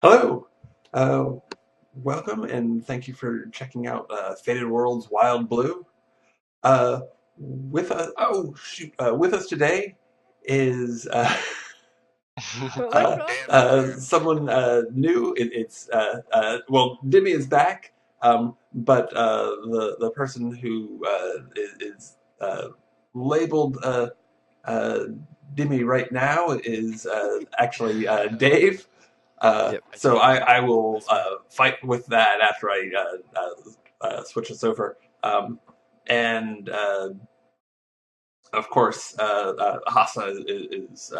Hello, uh, welcome, and thank you for checking out Faded World's WildBlue. With us today is What's wrong? someone new. Dimmy is back, but the person who is labeled uh, Dimmy right now is actually Dave. Yep. So I will That's me. fight with that after I switch this over. And Of course, Hassa is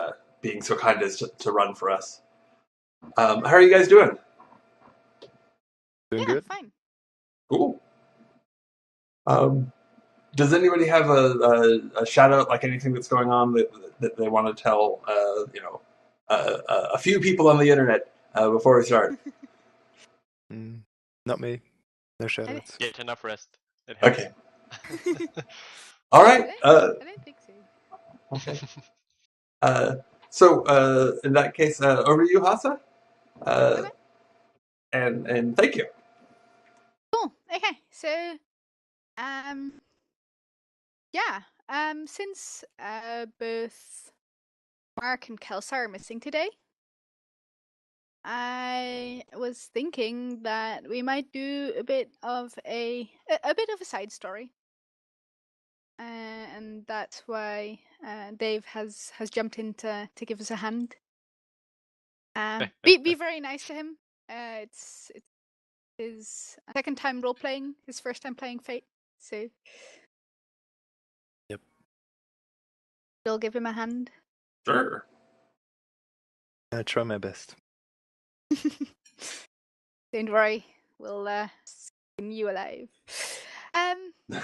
being so kind as to run for us. How are you guys doing? Doing Yeah, good? fine. Cool. Um, does anybody have a shout out, like anything that's going on that they want to tell? A few people on the internet before we start. Not me. No I, shoutouts. Get enough rest. It helps. Okay. All right. I don't think so. Okay. In that case, over to you, Hassa. Uh, Okay, and thank you. cool. Okay, so um, yeah, since both Mark and Kelsa are missing today, I was thinking that we might do a bit of a bit of a side story, and that's why Dave has jumped in to give us a hand. Be very nice to him. It's his second time role playing, his first time playing Fate, so Yep. still give him a hand. Sure. I try my best. Don't worry, we'll skin you alive. Um, so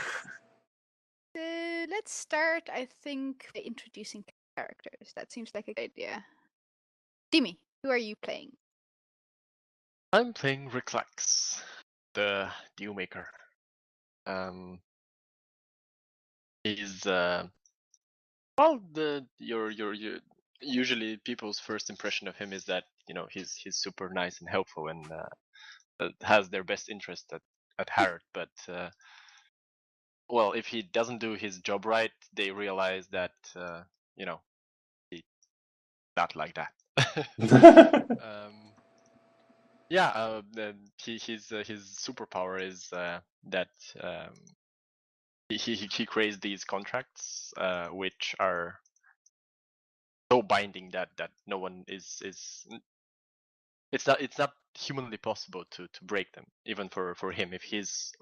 let's start. I think by introducing characters. That seems like a good idea. Dimi, who are you playing? I'm playing Reclax, the deal maker. He's usually people's first impression of him is that he's super nice and helpful and has their best interest at heart. But well, if he doesn't do his job right, they realize that he's not like that. His superpower is that he creates these contracts which are so binding that no one is it's not humanly possible to break them, even for him. If he's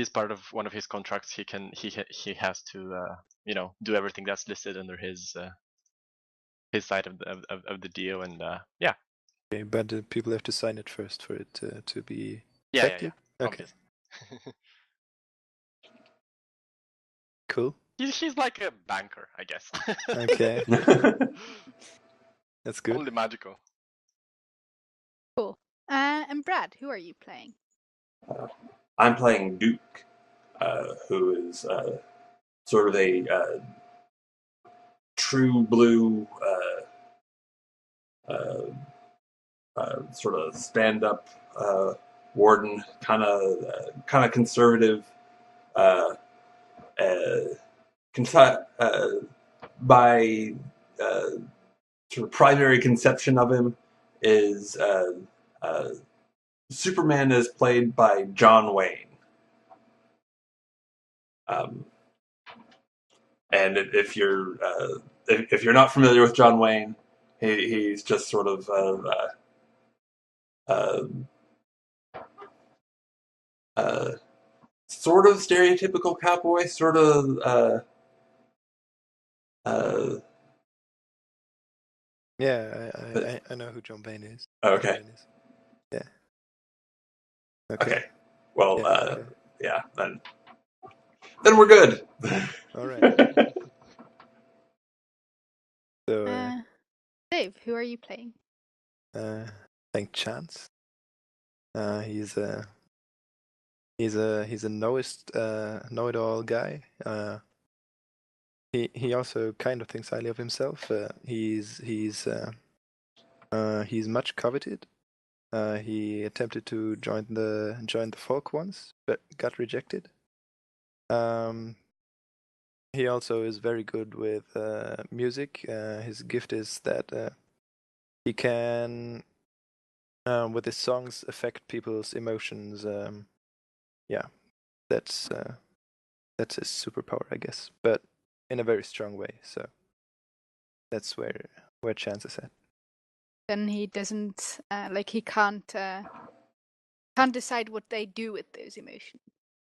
part of one of his contracts, he has to do everything that's listed under his side of the deal. And yeah. Okay, but people have to sign it first for it to be Yeah, effective? Okay. Obviously. Cool. He's like a banker, I guess. Okay. That's good. Only magical. Cool. And Brad, who are you playing? I'm playing Duke, who is sort of a true blue, sort of stand-up warden, kind of conservative. Uh, by sort of primary conception of him is Superman is played by John Wayne. And if you're not familiar with John Wayne, he's just sort of sort of stereotypical cowboy, sort of Yeah, I know who John Bain is. okay. John Bain is. Yeah. Okay. Well, Yeah, okay. yeah, then we're good. All right. So, Dave, who are you playing? I think Chance. He's a know-it-all guy. He also kind of thinks highly of himself. He's He's much coveted. He attempted to join the folk once, but got rejected. He also is very good with music. His gift is that he can, with his songs, affect people's emotions. Yeah, that's his superpower, I guess, but in a very strong way. So that's where Chance is at. Then he doesn't like he can't decide what they do with those emotions.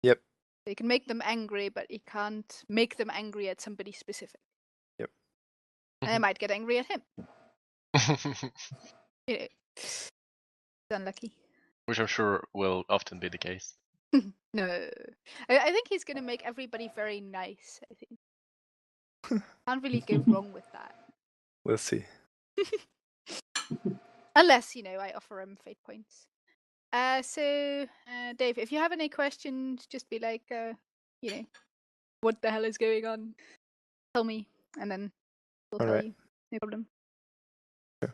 Yep. They can make them angry, but he can't make them angry at somebody specific. Yep. And they might get angry at him. You know, it's unlucky. Which I'm sure will often be the case. No, I think he's going to make everybody very nice. I think can't really go wrong with that. We'll see. Unless I offer him fate points. So Dave, if you have any questions, just be like, what the hell is going on? Tell me, and then we'll tell you. No problem. Sure.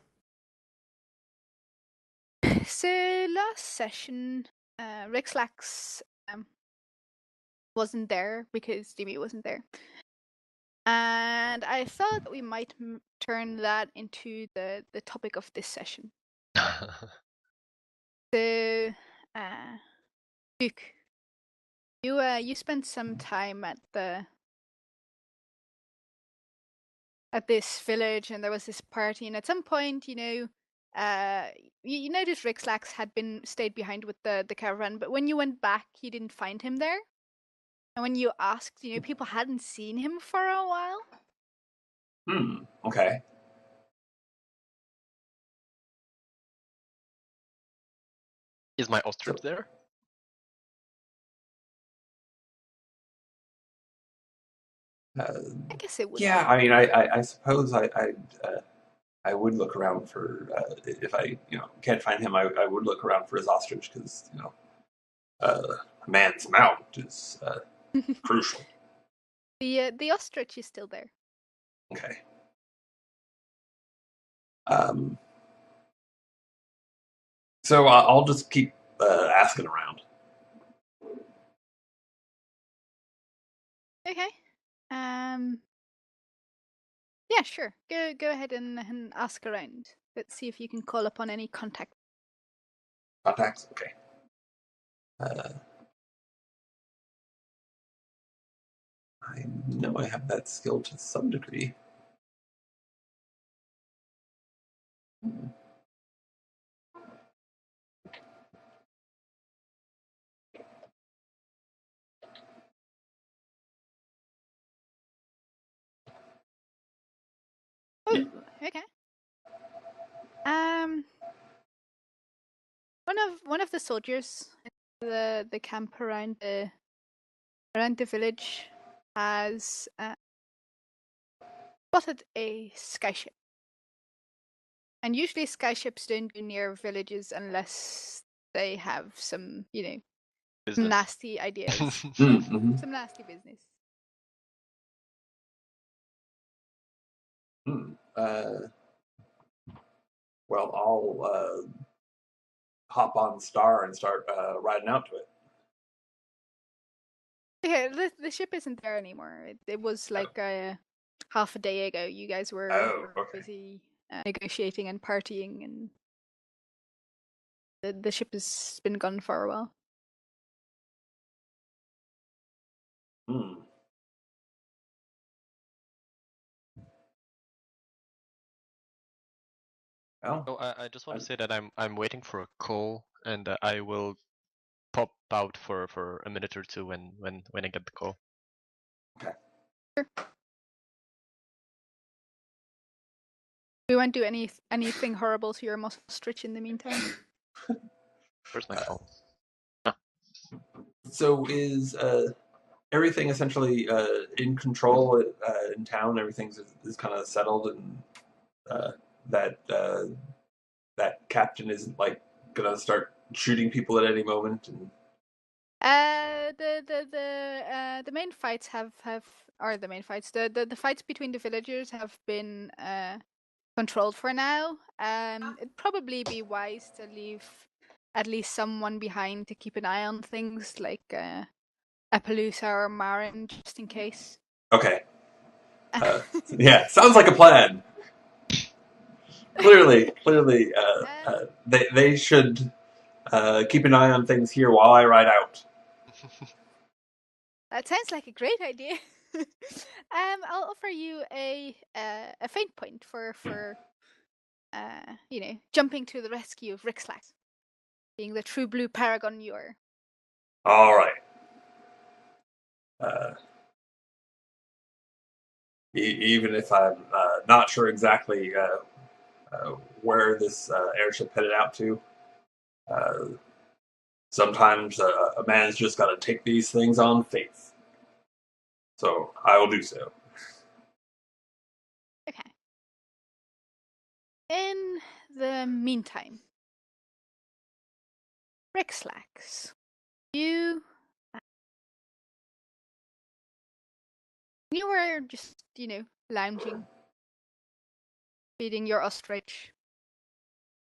So last session, Rexlax wasn't there because Jimmy wasn't there, and I thought that we might turn that into the topic of this session. So, Luke, you spent some time at this village, and there was this party, and at some point, you noticed Rixlax had stayed behind with the caravan, but when you went back, you didn't find him there. And when you asked, people hadn't seen him for a while. Okay. Is my ostrich there? I guess it would. Yeah, I mean, I suppose I would look around for if I can't find him, I would look around for his ostrich because a man's mount is crucial. The ostrich is still there. Okay. So I'll just keep asking around. Okay. Yeah, sure. Go ahead and ask around. Let's see if you can call upon any contact. Contacts? Okay. I know I have that skill to some degree. Oh, okay. One of the soldiers in the camp around the village has spotted a skyship. And usually skyships don't go near villages unless they have some, some nasty ideas. Mm-hmm. Some nasty business. Well, I'll hop on Star and start riding out to it. Yeah, the ship isn't there anymore. It was like half a day ago. You guys were Okay. busy negotiating and partying, and the ship has been gone for a while. Well, Oh, I just want to say that I'm waiting for a call, and I will pop out for a minute or two when I get the call. Okay. Sure. We won't do anything horrible to your muscle stretch in the meantime. Where's my phone? So is everything essentially in control in town? Everything is kind of settled, and that captain isn't like gonna start shooting people at any moment. And The main fights the fights between the villagers have been controlled for now. It'd probably be wise to leave at least someone behind to keep an eye on things like Appaloosa or Marin, just in case. Okay. Yeah, sounds like a plan. Clearly, they should keep an eye on things here while I ride out. That sounds like a great idea. I'll offer you a feint point for jumping to the rescue of Rixlax, being the true blue paragon you are. All right. Even if I'm not sure exactly where this airship headed out to, sometimes a man's just got to take these things on faith. So I will do so. Okay. In the meantime, Rixlax, you were just, lounging, feeding your ostrich.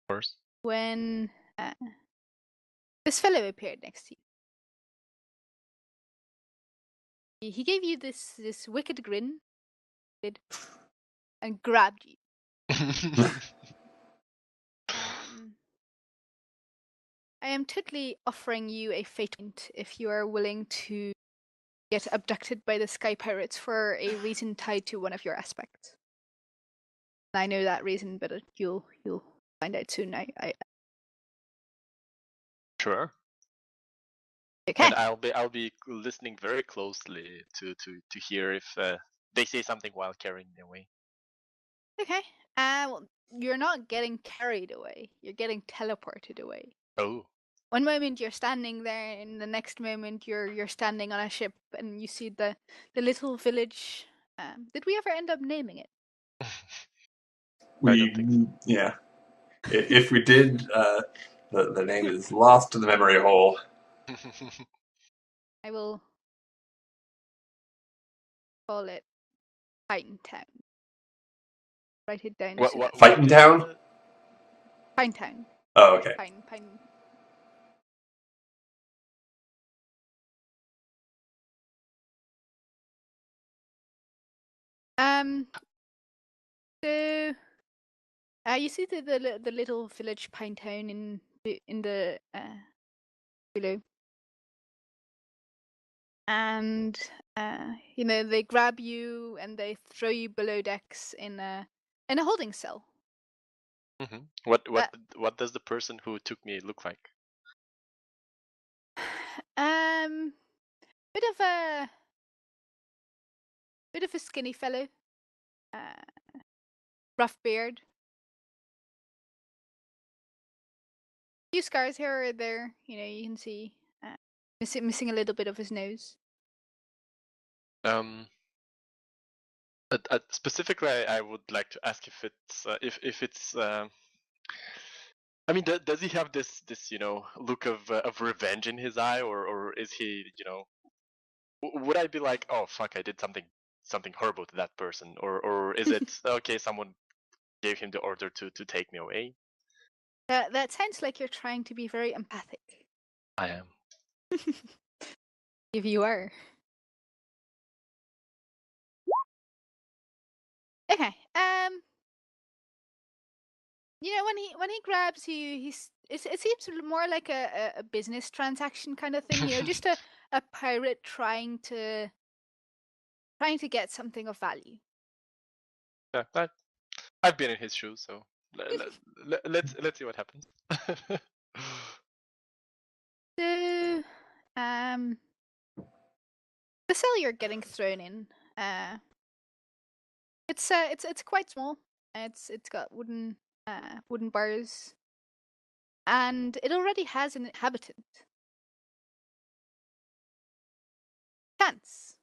Of course. When this fellow appeared next to you. He gave you this wicked grin and grabbed you. I am totally offering you a fate point if you are willing to get abducted by the Sky Pirates for a reason tied to one of your aspects. I know that reason, but you'll find out soon. I Sure. Okay. And I'll be listening very closely to hear if they say something while carrying me away. Okay. Well, you're not getting carried away. You're getting teleported away. Oh. One moment you're standing there, and the next moment you're standing on a ship, and you see the little village. Did we ever end up naming it? I don't think so. Yeah. If we did, the name is lost in the memory hole. I will call it Pine Town. Write it down. Fighting Town? Pine Town. Oh, okay. Pine. So, you see the little village Pine Town in the below, and they grab you and they throw you below decks in a holding cell. Mm-hmm. What does the person who took me look like? Bit of a skinny fellow, rough beard, few scars here or there. You can see missing a little bit of his nose. Specifically, I would like to ask if it's if it's. I mean, does he have this look of revenge in his eye, or is he would I be like, oh fuck, I did something horrible to that person, or is it okay? Someone gave him the order to take me away. That sounds like you're trying to be very empathic. I am. If you are. Okay. When he grabs you, it seems more like a business transaction kind of thing. Just a pirate trying to get something of value. Yeah, I've been in his shoes, so let's see what happens. So, the cell you're getting thrown in, it's quite small. It's got wooden bars, and it already has an inhabitant. Chance,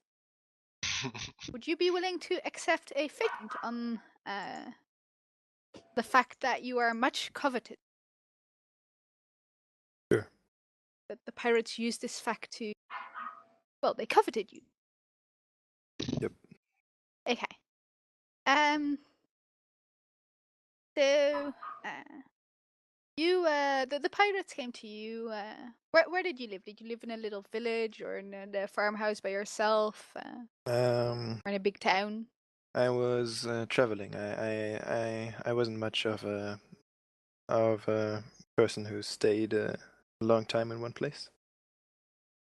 would you be willing to accept a fate on the fact that you are much coveted? Sure. That the pirates used this fact to, well, they coveted you. Yep. Okay. So, you the pirates came to you. Where did you live? Did you live in a little village or in a farmhouse by yourself, or in a big town? I was traveling. I wasn't much of a person who stayed a long time in one place.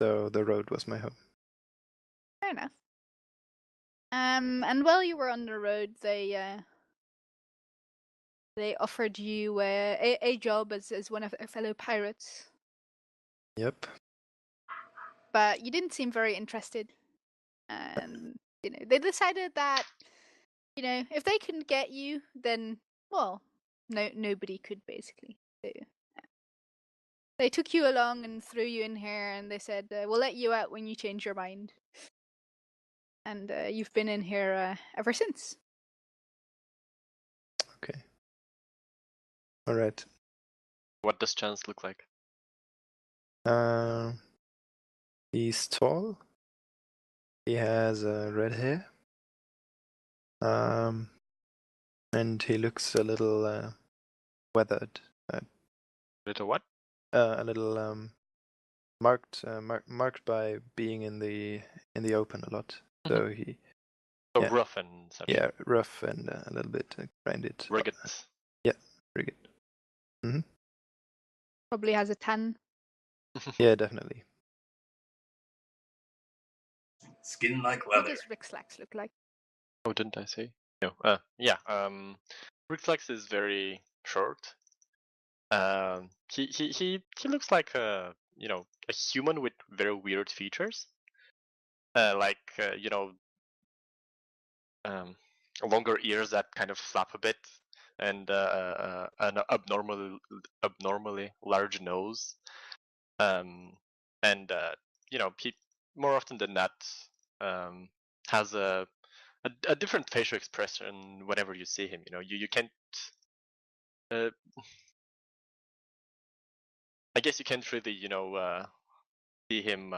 So the road was my home. Fair enough. And while you were on the road, they offered you a job as one of their fellow pirates, Yep. but you didn't seem very interested. And they decided that if they couldn't get you, then well, nobody could basically. So, they took you along and threw you in here, and they said, "We'll let you out when you change your mind." And you've been in here ever since. Okay. All right. What does Chance look like? He's tall. He has red hair. And he looks a little weathered. Little what? A little marked by being in the open a lot. So he So yeah. rough and such. Yeah, rough and a little bit grinded. Rugged. Yeah, rugged. Mm-hmm. Probably has a tan. Yeah, definitely. Skin like What leather. does Rick Slacks look like? Oh, didn't I say? No. Yeah. Rickflex is very short. He looks like a human with very weird features. Longer ears that kind of flap a bit, and an abnormally large nose. And he more often than not has a different facial expression whenever you see him. You can't. I guess you can't really see him.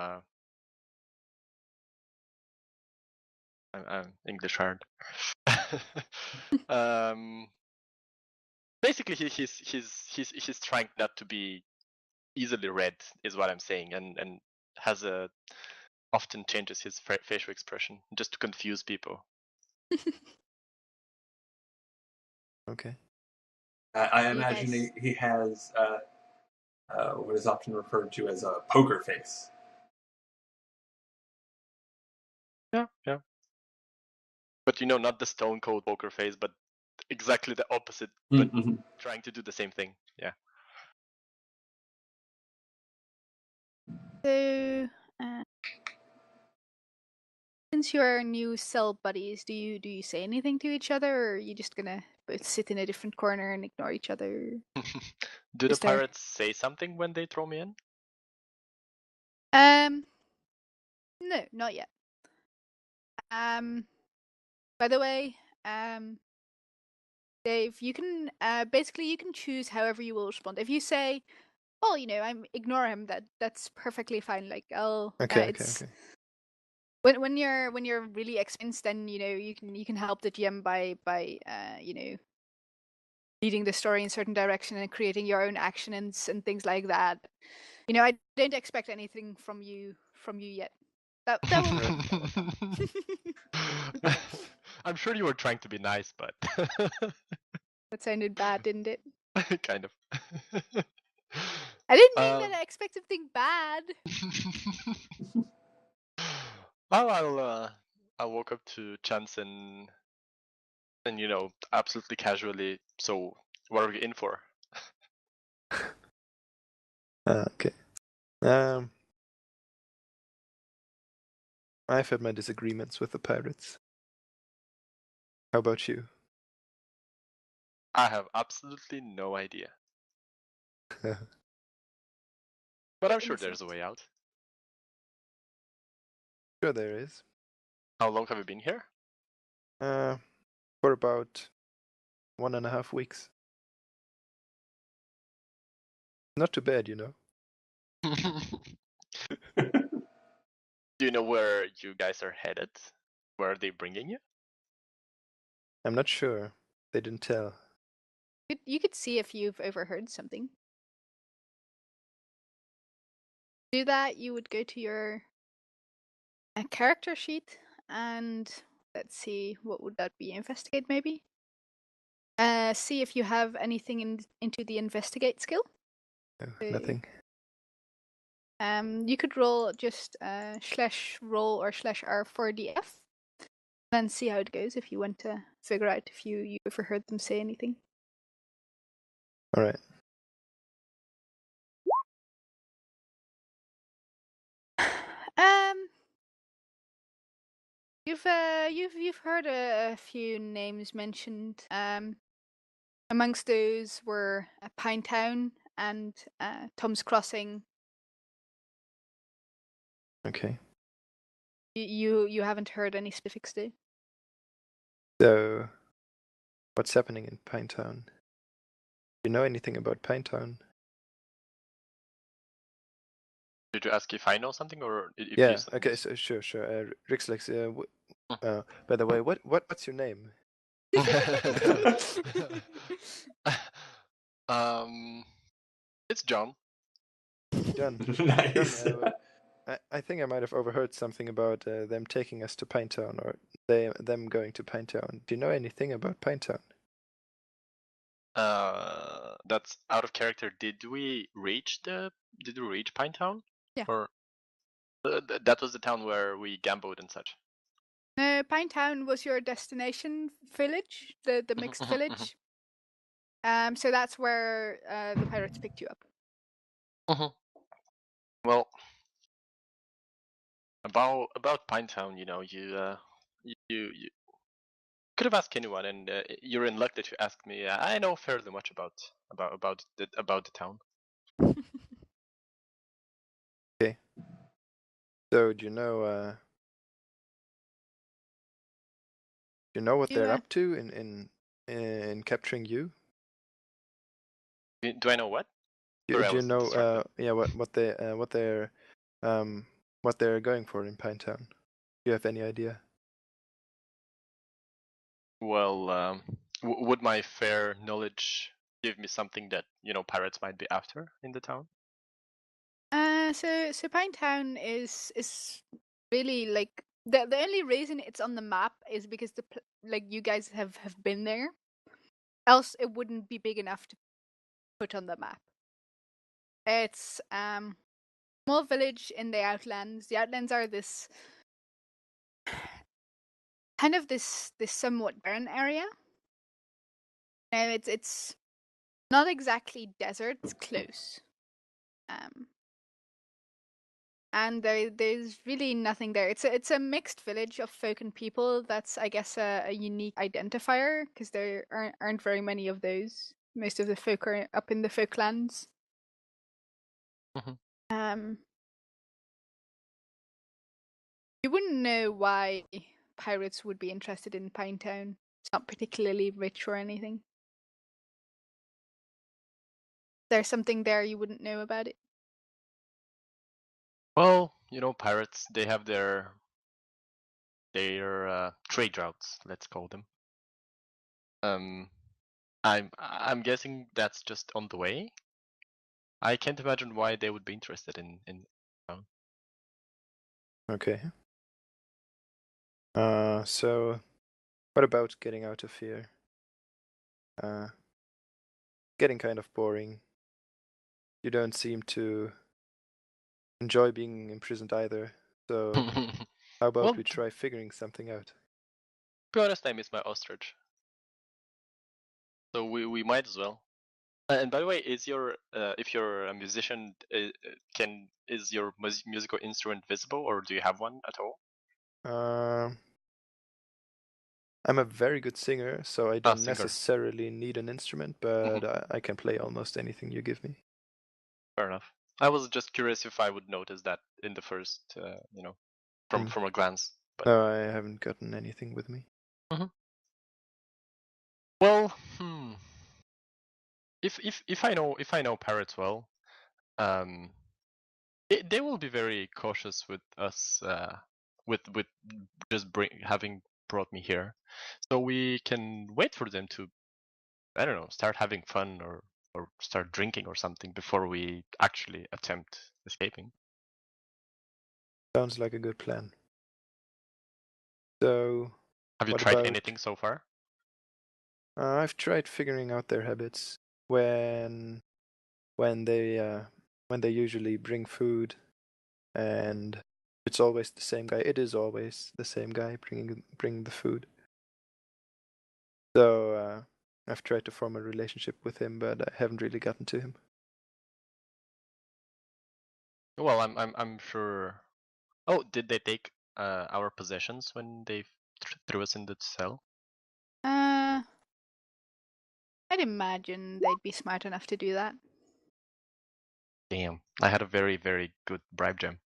I'm English hard. Basically, he's trying not to be easily read, is what I'm saying, and has often changes his facial expression just to confuse people. Okay. I imagine he has what is often referred to as a poker face. Yeah. But not the stone cold poker face, but exactly the opposite, but trying to do the same thing. Yeah. So, since you're new cell buddies, do you say anything to each other, or are you just gonna both sit in a different corner and ignore each other? Do the Is there- pirates say something when they throw me in? No, not yet. By the way, Dave, you can basically you can choose however you will respond. If you say, "Oh, I'm ignore him," that's perfectly fine. Like, Okay. when you're really experienced, then you can help the GM by leading the story in a certain direction and creating your own actions and things like that. I don't expect anything from you yet. That will come. I'm sure you were trying to be nice, but That sounded bad, didn't it? kind of. I didn't mean that I expect something bad. Well, I'll walk up to Chance and absolutely casually. So, what are we in for? Okay. I've had my disagreements with the pirates. How about you? I have absolutely no idea. But I'm sure there's a way out. Sure there is. How long have you been here? For about 1.5 weeks. Not too bad, Do you know where you guys are headed? Where are they bringing you? I'm not sure. They didn't tell. You could see if you've overheard something. To do that, you would go to your character sheet and let's see, what would that be? Investigate, maybe? See if you have anything into the investigate skill. No, nothing. You could roll just /roll or /r for the F, then see how it goes if you want to figure out if you overheard them say anything. All right. You've heard a few names mentioned. Amongst those were Pinetown and Tom's Crossing. Okay. You haven't heard any specifics, though. So, what's happening in Pinetown? Do you know anything about Pinetown? Did you ask if I know something or if Yeah. you... Okay. So sure. Rixlex. By the way, what's your name? It's John. John. Nice. John, I think I might have overheard something about them taking us to Pinetown, or them going to Pinetown. Do you know anything about Pinetown? That's out of character. Did we reach Pinetown? Yeah. Or that was the town where we gambled and such. No, Pinetown was your destination village, the mixed village. So that's where the pirates picked you up. Well, about Pinetown, you could have asked anyone, and you're in luck that you asked me. I know fairly much about the town. Okay. So do you know what they're up to in capturing you? Do I know what? Do you know what they're going for in Pinetown? Do you have any idea? Well, would my fair knowledge give me something that pirates might be after in the town? So Pinetown is really like the only reason it's on the map is because you guys have been there. Else it wouldn't be big enough to put on the map. It's small village in the Outlands. The Outlands are this kind of this somewhat barren area. No, it's not exactly desert. It's close. And there's really nothing there. It's a mixed village of folk and people. That's, I guess, a unique identifier because there aren't very many of those. Most of the folk are up in the Folklands. You wouldn't know why pirates would be interested in Pinetown. It's not particularly rich or anything. There's something there you wouldn't know about it. Well, pirates, they have their trade routes, let's call them. I'm guessing that's just on the way. I can't imagine why they would be interested in town. Okay. So what about getting out of here? Getting kind of boring. You don't seem to enjoy being imprisoned either. So how about we try figuring something out? To be honest, I miss my ostrich. So we might as well. And by the way, if you're a musician, is your musical instrument visible, or do you have one at all? I'm a very good singer, so I don't necessarily need an instrument, but I can play almost anything you give me. Fair enough. I was just curious if I would notice that in the first, from a glance. But... No, I haven't gotten anything with me. Well, if I know pirates well, they will be very cautious with us, with just having brought me here. So we can wait for them to I don't know, start having fun or start drinking or something before we actually attempt escaping. Sounds like a good plan. So, Have you what tried about... anything so far? I've tried figuring out their habits when they usually bring food, and it's always the same guy. It is always the same guy bringing the food. So I've tried to form a relationship with him, but I haven't really gotten to him. Well, I'm sure. Oh, did they take our possessions when they threw us in the cell? I'd imagine they'd be smart enough to do that. Damn, I had a very, very good bribe gem.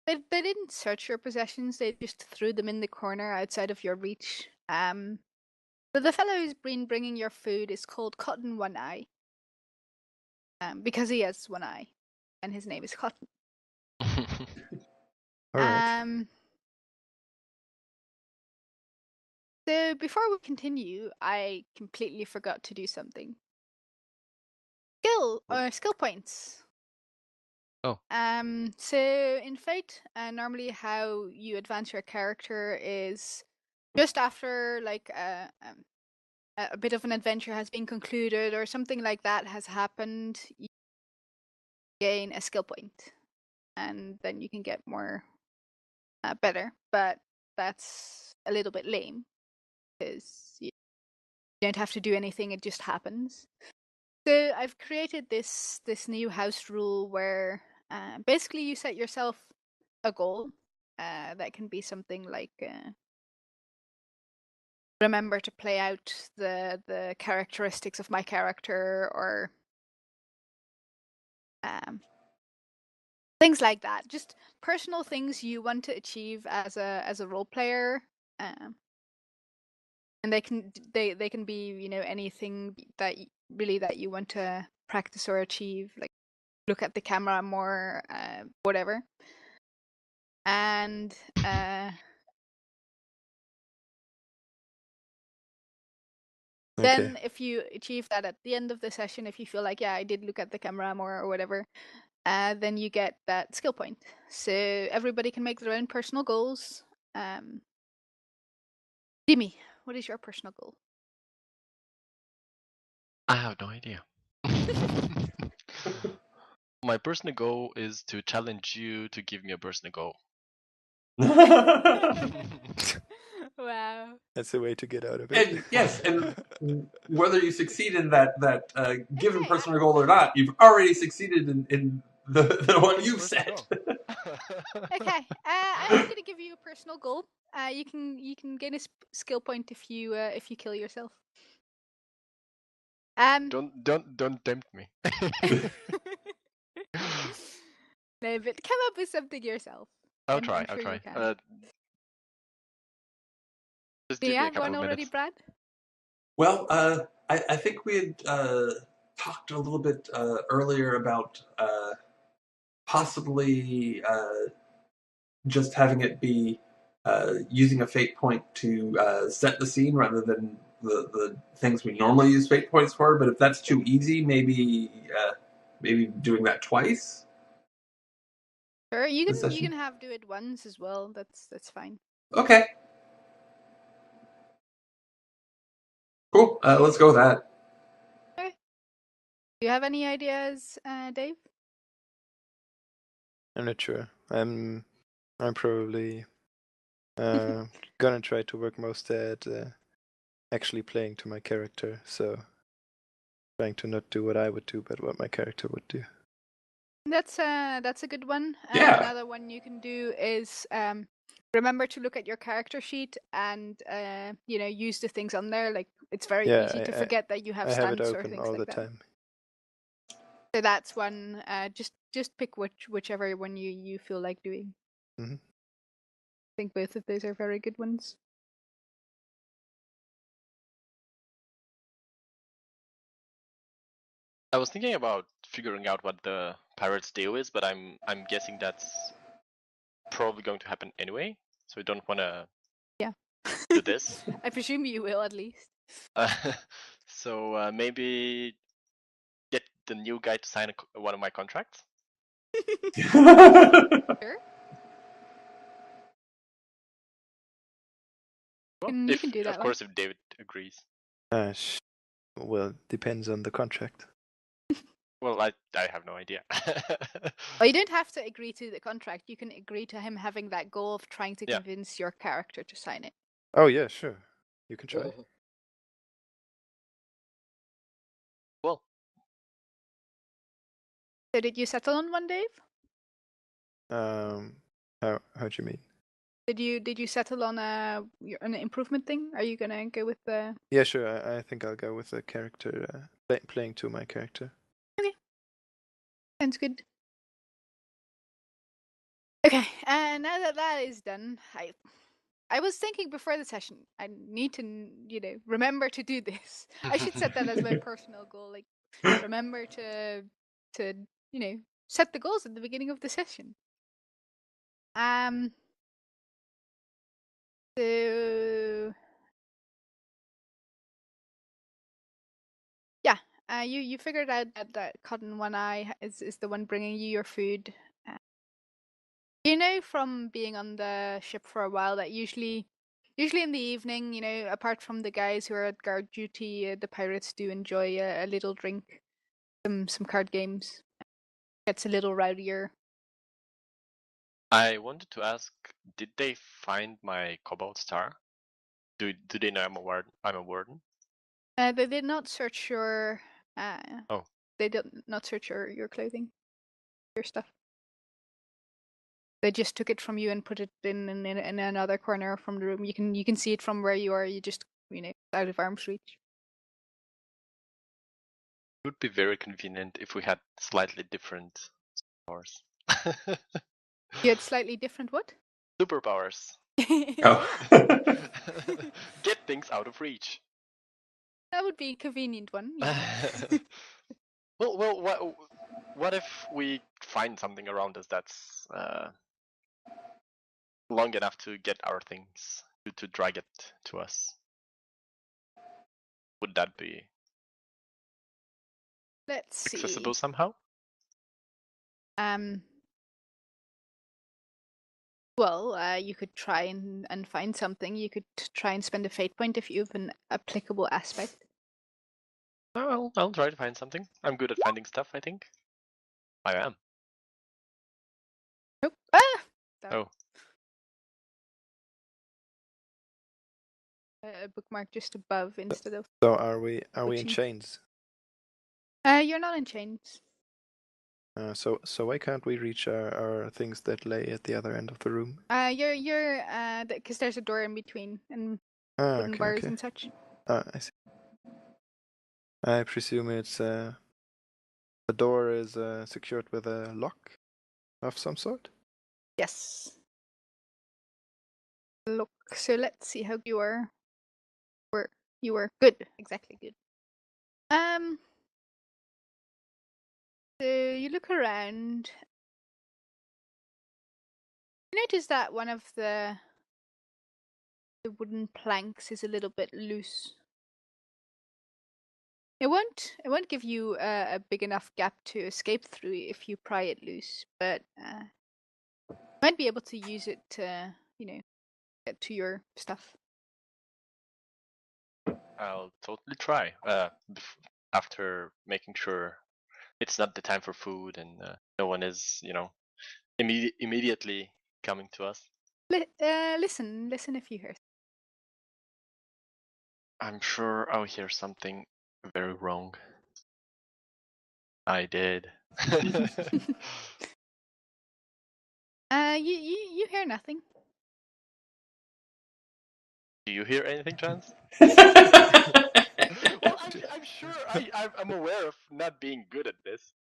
They didn't search your possessions. They just threw them in the corner outside of your reach. But the fellow who's been bringing your food is called Cotton One Eye. Because he has one eye, and his name is Cotton. All right. So before we continue, I completely forgot to do something. Skill points. Oh. So in Fate, normally how you advance your character is just after like a bit of an adventure has been concluded or something like that has happened, you gain a skill point, and then you can get more better. But that's a little bit lame because you don't have to do anything; it just happens. So I've created this new house rule where basically you set yourself a goal that can be something like remember to play out the characteristics of my character, or things like that. Just personal things you want to achieve as a role player, and they can be anything that that you want to practice or achieve, like look at the camera more, whatever. And then if you achieve that at the end of the session, if you feel like, yeah, I did look at the camera more or whatever, then you get that skill point. So everybody can make their own personal goals. Dimi, what is your personal goal? I have no idea. My personal goal is to challenge you to give me a personal goal. Wow. That's the way to get out of it. And yes, and whether you succeed in that given Okay, personal goal or not, you've already succeeded in the one you've Personal set. Okay, I'm going to give you a personal goal. You can gain a skill point if you kill yourself. Don't tempt me. No, but come up with something yourself. I'll And try. I'm I'll sure try. you can. Just Do give you me a have couple one of already, minutes. Brad? Well, I think we had talked a little bit earlier about possibly just having it be using a fate point to set the scene rather than the things we normally use fate points for. But if that's too easy, maybe doing that twice. Sure, you can do it once as well. That's fine. Okay. Cool. Let's go with that. Okay. Do you have any ideas, Dave? I'm not sure. I'm probably gonna try to work most at actually playing to my character, so trying to not do what I would do, but what my character would do. That's a good one. Yeah. Another one you can do is remember to look at your character sheet and use the things on there. Like it's very easy to forget that you have I have it stunts or open things all like the that. time. So that's one. Just pick whichever one you feel like doing. Mm-hmm. I think both of those are very good ones. I was thinking about figuring out what the pirate's deal is, but I'm guessing that's probably going to happen anyway. So I don't want to. Yeah. do this. I presume you will at least. So maybe get the new guy to sign one of my contracts. Sure. Well, You can do that. Of course, if David agrees. Well, depends on the contract. Well, I have no idea. Well, you don't have to agree to the contract. You can agree to him having that goal of trying to Yeah. convince your character to sign it. Oh yeah, sure. You can try. Well, So did you settle on one, Dave? How do you mean? Did you settle on an improvement thing? Are you gonna go with the? Yeah, sure. I think I'll go with the character playing to my character. Okay, sounds good. Okay, and now that that is done, I was thinking before the session, I need to remember to do this. I should set that as my personal goal. Like, remember to set the goals at the beginning of the session. So yeah, you figured out that Cotton One Eye is the one bringing you your food. You know from being on the ship for a while that usually in the evening, apart from the guys who are at guard duty, the pirates do enjoy a little drink, some card games. Gets a little rowdier. I wanted to ask, did they find my Cobalt Star? Do they know I'm a warden? They did not search your. Oh. They did not search your clothing, your stuff. They just took it from you and put it in another corner from the room. You can see it from where you are. You just out of arm's reach. It would be very convenient if we had slightly different powers. You had slightly different what? Superpowers. Oh. Get things out of reach. That would be a convenient one. Yeah. Well, what if we find something around us that's long enough to get our things to drag it to us? Would that be Let's see. accessible somehow? Well, you could try and find something. You could try and spend a fate point if you have an applicable aspect. I'll try to find something. I'm good at finding stuff, I think. I am. Oh. Ah! Sorry. Oh. A bookmark just above instead of. So are we in Switching. chains? You're not in chains. So why can't we reach our things that lay at the other end of the room? You're because there's a door in between and wooden bars and such. I see. I presume it's the door is secured with a lock of some sort. Yes. Look, so let's see how you are. You were good, exactly good. So you look around. You notice that one of the wooden planks is a little bit loose. It won't give you a big enough gap to escape through if you pry it loose, but you might be able to use it to get to your stuff. I'll totally try. After making sure it's not the time for food and no one is, immediately coming to us. Listen if you hear. I'm sure I'll hear something very wrong. I did. You hear nothing. Do you hear anything, Chance? Well, I'm sure I'm aware of not being good at this.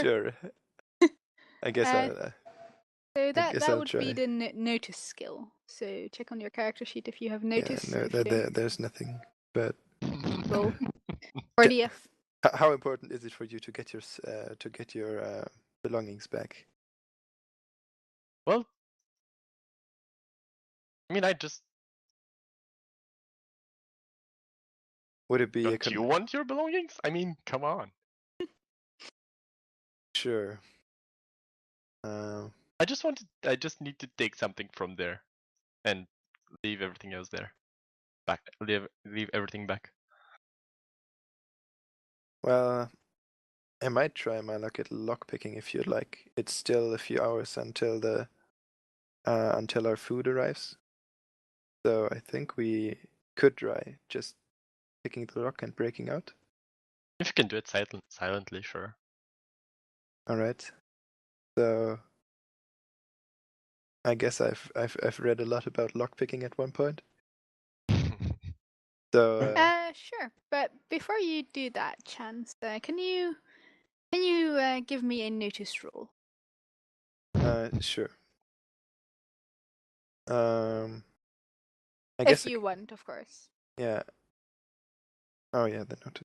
Sure. I guess So that I'll would try. be the notice skill. So check on your character sheet if you have notice. Yeah, no, there's nothing. But roll for the F. How important is it for you to get your belongings back? Well, I mean, I just Would it be Don't you want your belongings? I mean, come on. Sure. I just need to take something from there, and leave everything else there. Leave everything back. Well, I might try my luck at lockpicking if you'd like. It's still a few hours until our food arrives. So I think we could try just picking the lock and breaking out. If you can do it silently, sure. All right. So I guess I've read a lot about lockpicking at one point. So Sure. But before you do that, Chance, can you give me a notice roll? sure. I If guess you want, of course. yeah. Oh yeah, the notice.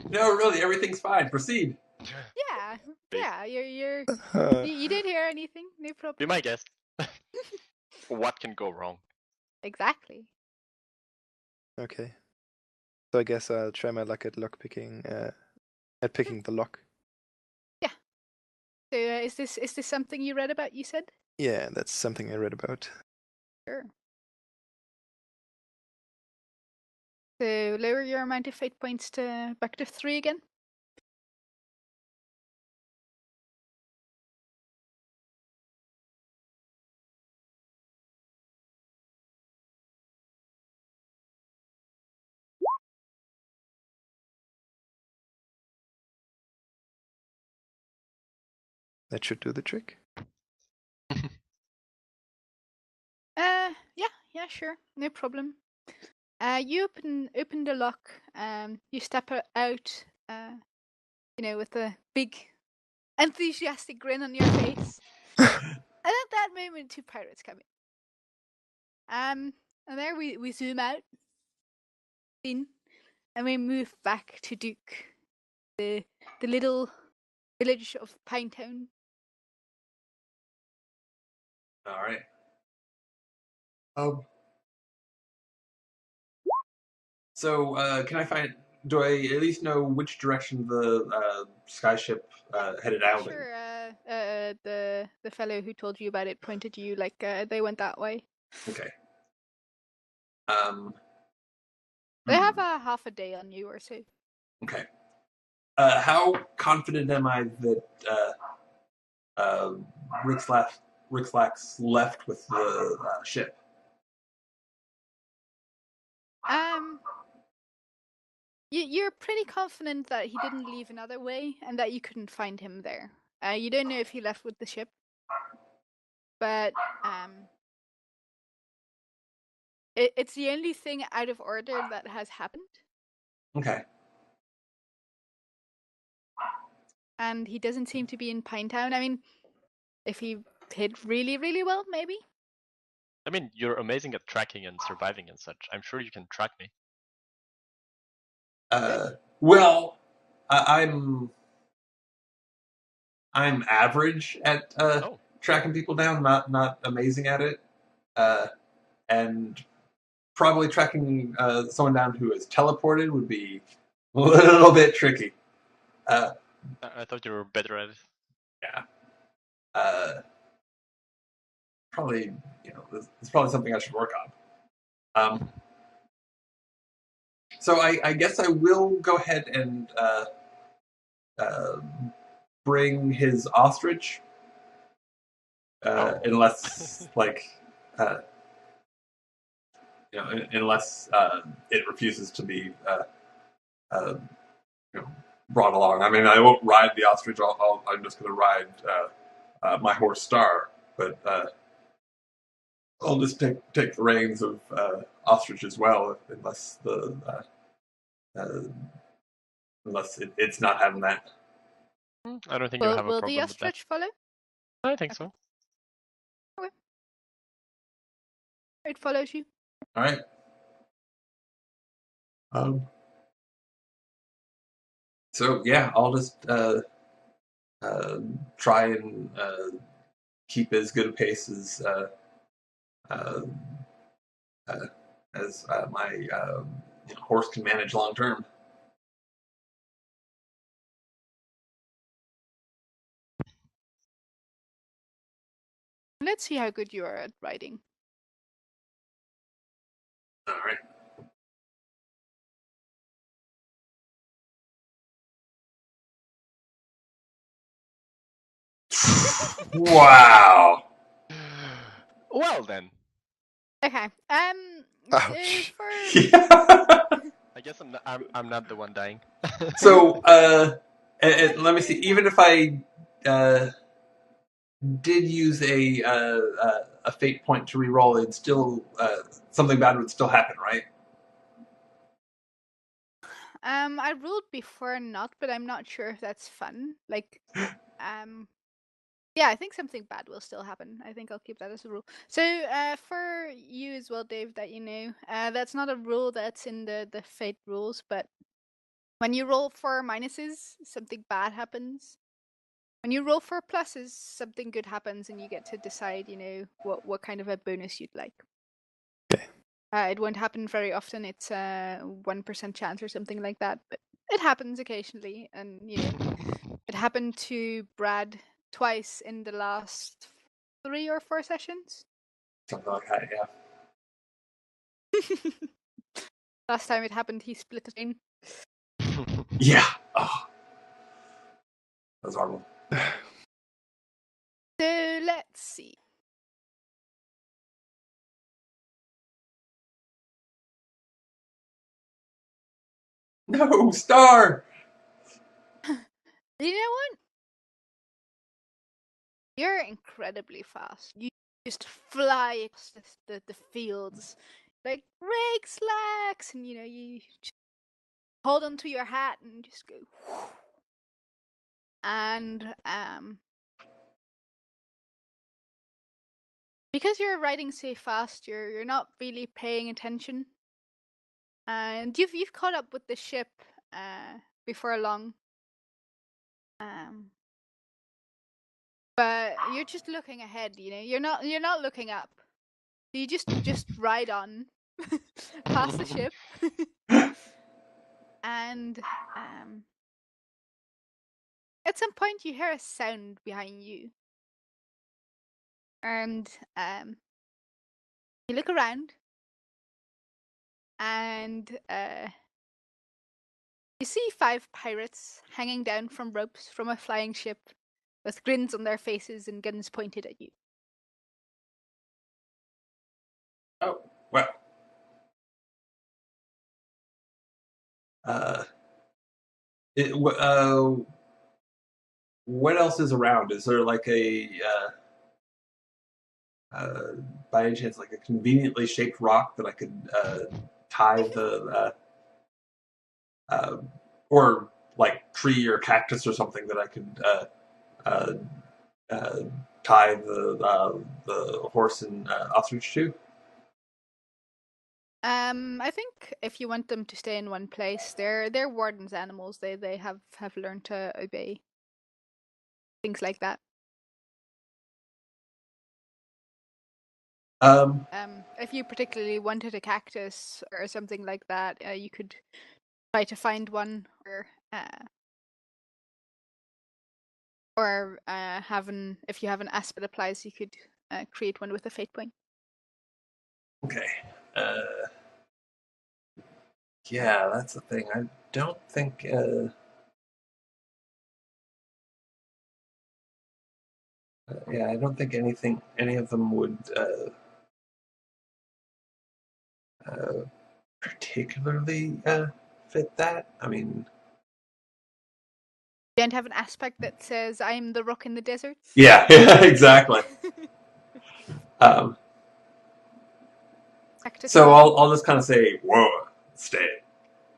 No, really, everything's fine. Proceed. Yeah, Wait. yeah. You didn't hear anything. No Be problem. my guest. What can go wrong? Exactly. Okay. So I guess I'll try my luck at lockpicking. At picking the lock. So is this something you read about? You said. Yeah, that's something I read about. Sure. So lower your amount of fate points to back to 3 again. That should do the trick. Yeah, sure, no problem. You open the lock. You step out. With a big, enthusiastic grin on your face. And at that moment, 2 pirates come in. And there we zoom out, in, and we move back to Duke, the little village of Pinetown. All right. So, can I find? Do I at least know which direction the skyship headed out in? Sure. The fellow who told you about it pointed you like they went that way. Okay. They have a half a day on you or so. Okay. How confident am I that Rixlax left with the ship? You're pretty confident that he didn't leave another way and that you couldn't find him there. You don't know if he left with the ship, but it's the only thing out of order that has happened. Okay. And he doesn't seem to be in Pinetown. I mean, if he hid really, really well, maybe. I mean, you're amazing at tracking and surviving and such. I'm sure you can track me. Well, I'm average at tracking people down, not amazing at it, and probably tracking someone down who is teleported would be a little bit tricky. I thought you were better at it. Yeah. Probably, it's probably something I should work on. So I guess I will go ahead and bring his ostrich, unless unless it refuses to be brought along. I mean, I won't ride the ostrich. I'm just going to ride my horse Star, but I'll just take the reins of ostrich as well, unless it's not having that. I don't think you have a Will problem the with that. ostrich follow? I think so. Okay. It follows you. All right. So yeah, I'll just try and keep as good a pace uh, as my horse can manage long term. Let's see how good you are at riding. All right. Wow. Well then, Okay. Ouch. For I guess I'm not the one dying. So, and let me see. Even if I did use a fate point to reroll, it still something bad would still happen, right? I ruled before not, but I'm not sure if that's fun. Like, yeah, I think something bad will still happen. I think I'll keep that as a rule. So, for you as well, Dave, that you know, that's not a rule that's in the fate rules, but when you roll for minuses, something bad happens. When you roll for pluses, something good happens, and you get to decide, you know, what kind of a bonus you'd like. Okay. It won't happen very often. It's a 1% chance or something like that, but it happens occasionally. And you know, it happened to Brad twice in the last 3 or 4 sessions. Something like that, yeah. Last time it happened, he split a train. Yeah. Oh, that was horrible. So let's see. No, Star! You know what? You're incredibly fast. You just fly across the fields like rake slacks, and you know, you just hold onto your hat and just go. And because you're riding so fast, you're not really paying attention, and you've caught up with the ship before long. But you're just looking ahead. You know, you're not looking up. So you just ride on past the ship, and at some point you hear a sound behind you, and you look around, and you see 5 pirates hanging down from ropes from a flying ship, with grins on their faces and guns pointed at you. Oh, well. What else is around? Is there like by any chance, like a conveniently shaped rock that I could tie the, or like tree or cactus or something that I could uh, uh, tie the horse and ostrich to? I think if you want them to stay in one place, they're wardens animals. They have learned to obey. Things like that. If you particularly wanted a cactus or something like that, you could try to find one, or if you have an aspect applies, you could create one with a fate point. Okay. Yeah, that's the thing. I don't think. Yeah, I don't think any of them would particularly fit that. I mean, You don't have an aspect that says "I'm the rock in the desert." yeah, exactly. So I'll just kind of say, "Whoa, stay,"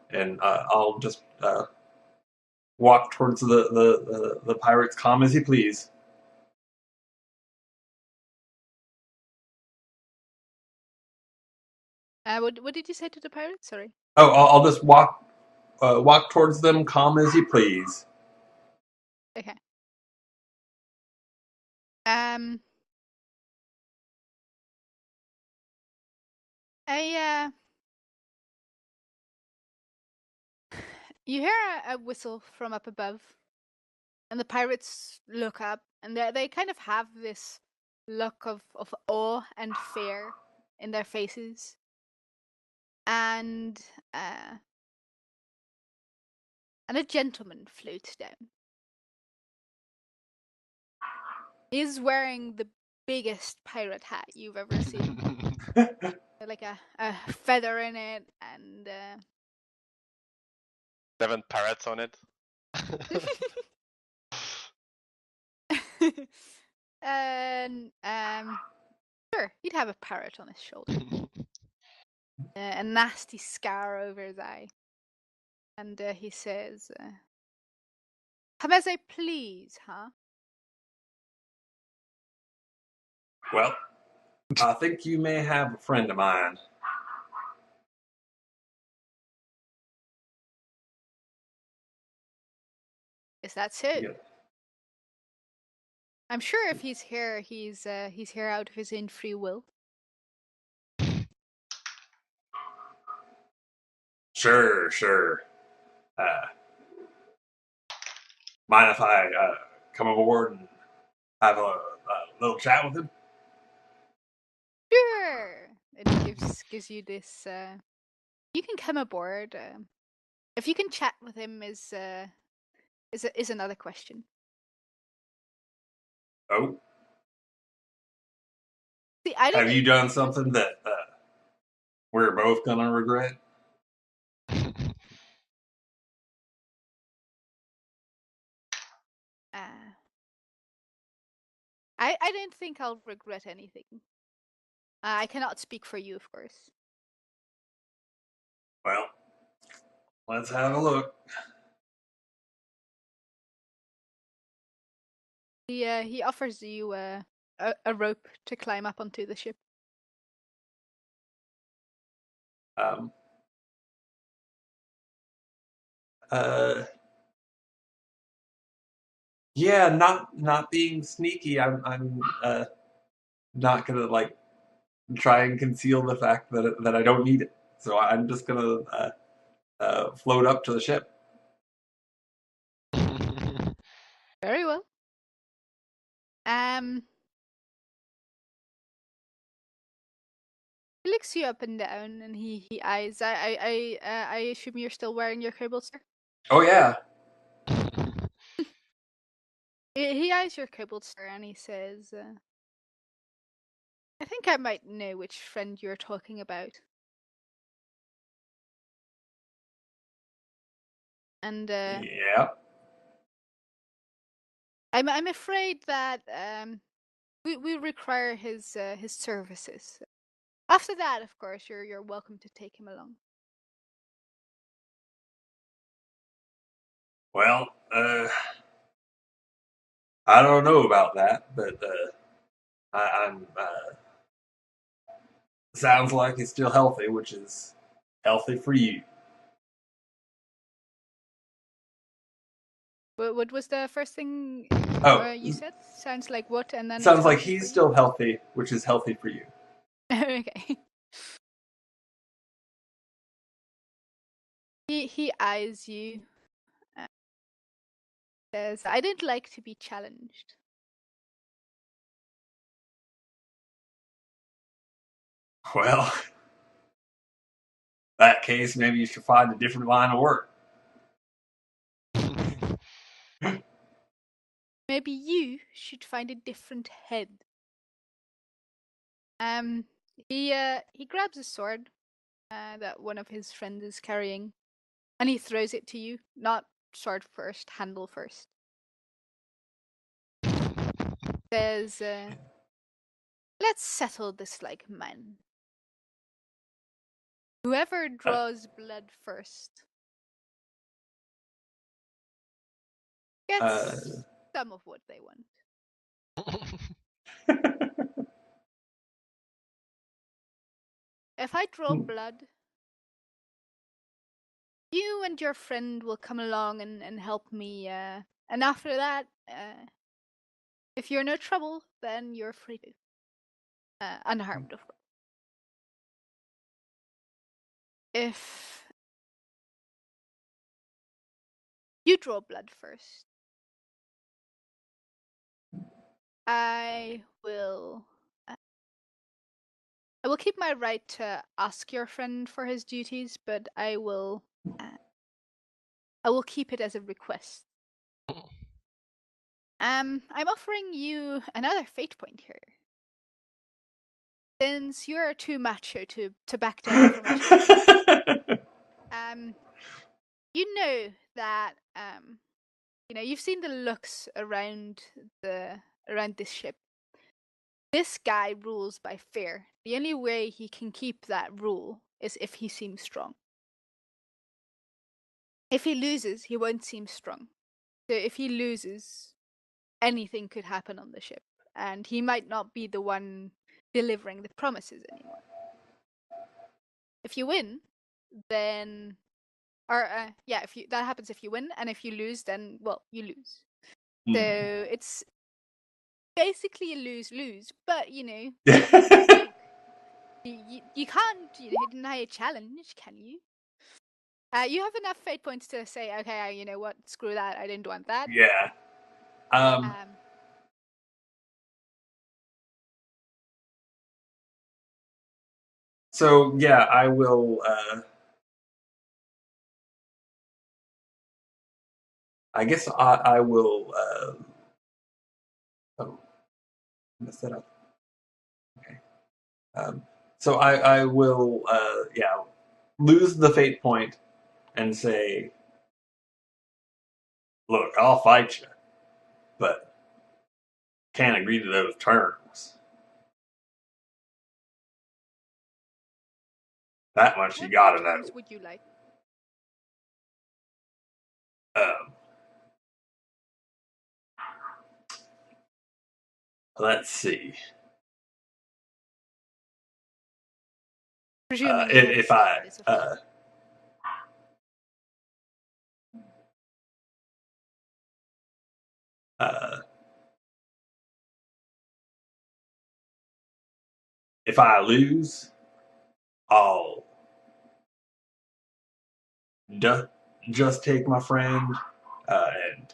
and I'll just walk towards the pirates, calm as you please. What did you say to the pirates? Sorry. Oh, I'll just walk towards them, calm as you please. Okay. You hear a whistle from up above, and the pirates look up, and they kind of have this look of awe and fear in their faces. And a gentleman floats down. He's wearing the biggest pirate hat you've ever seen. Like a feather in it, and 7 parrots on it. and sure, he'd have a parrot on his shoulder. A nasty scar over his eye. And he says, "Come as I please, huh?" Well, I think you may have a friend of mine. Is that so? Yeah. I'm sure if he's here, he's here out of his own free will. Sure. Mind if I come aboard and have a little chat with him? Sure. And he gives you this. You can come aboard. If you can chat with him is another question. Oh, See, I don't have you done something that we're both gonna regret? I don't think I'll regret anything. I cannot speak for you, of course. Well, let's have a look. He offers you a rope to climb up onto the ship. Yeah, not being sneaky. I'm not gonna like try and conceal the fact that I don't need it. So I'm just gonna float up to the ship. Very well. He looks you up and down, and he eyes. I assume you're still wearing your cobalt star. Oh yeah. He eyes your cobalt star, and he says, "I think I might know which friend you're talking about." And Yeah. I'm afraid that we require his services. After that, of course, you're welcome to take him along. Well, I don't know about that, but I'm sounds like he's still healthy, which is healthy for you. What was the first thing you said? Sounds like what, and then sounds like he's still healthy, which is healthy for you. Okay. He eyes you. Says, "I don't like to be challenged." Well, in that case, maybe you should find a different line of work. Maybe you should find a different head. He grabs a sword that one of his friends is carrying, and he throws it to you. Not sword first, handle first. Says, "Let's settle this like men. Whoever draws blood first gets some of what they want." If I draw blood, you and your friend will come along and help me. And after that, if you're no trouble, then you're free to. Unharmed, of course. if you draw blood first, I will keep my right to ask your friend for his duties, but I will keep it as a request. I'm offering you another fate point here. Since you're too macho to back down from a challenge, you know that you've seen the looks around this ship. This guy rules by fear. The only way he can keep that rule is if he seems strong. If he loses, he won't seem strong. So if he loses, anything could happen on the ship, and he might not be the one delivering the promises anymore. If you win, then that happens if you win, and if you lose, then well, you lose. So it's basically a lose-lose, but you can't deny a challenge, can you? You have enough fate points to say, okay, you know what, screw that, I didn't want that. Yeah. So yeah, I will. I guess I will. Mess that up. Okay. So I will. Lose the fate point and say, look, I'll fight you, but can't agree to those terms. That much you gotta know. What would you like? Let's see. Presuming if I if I lose, I'll just take my friend and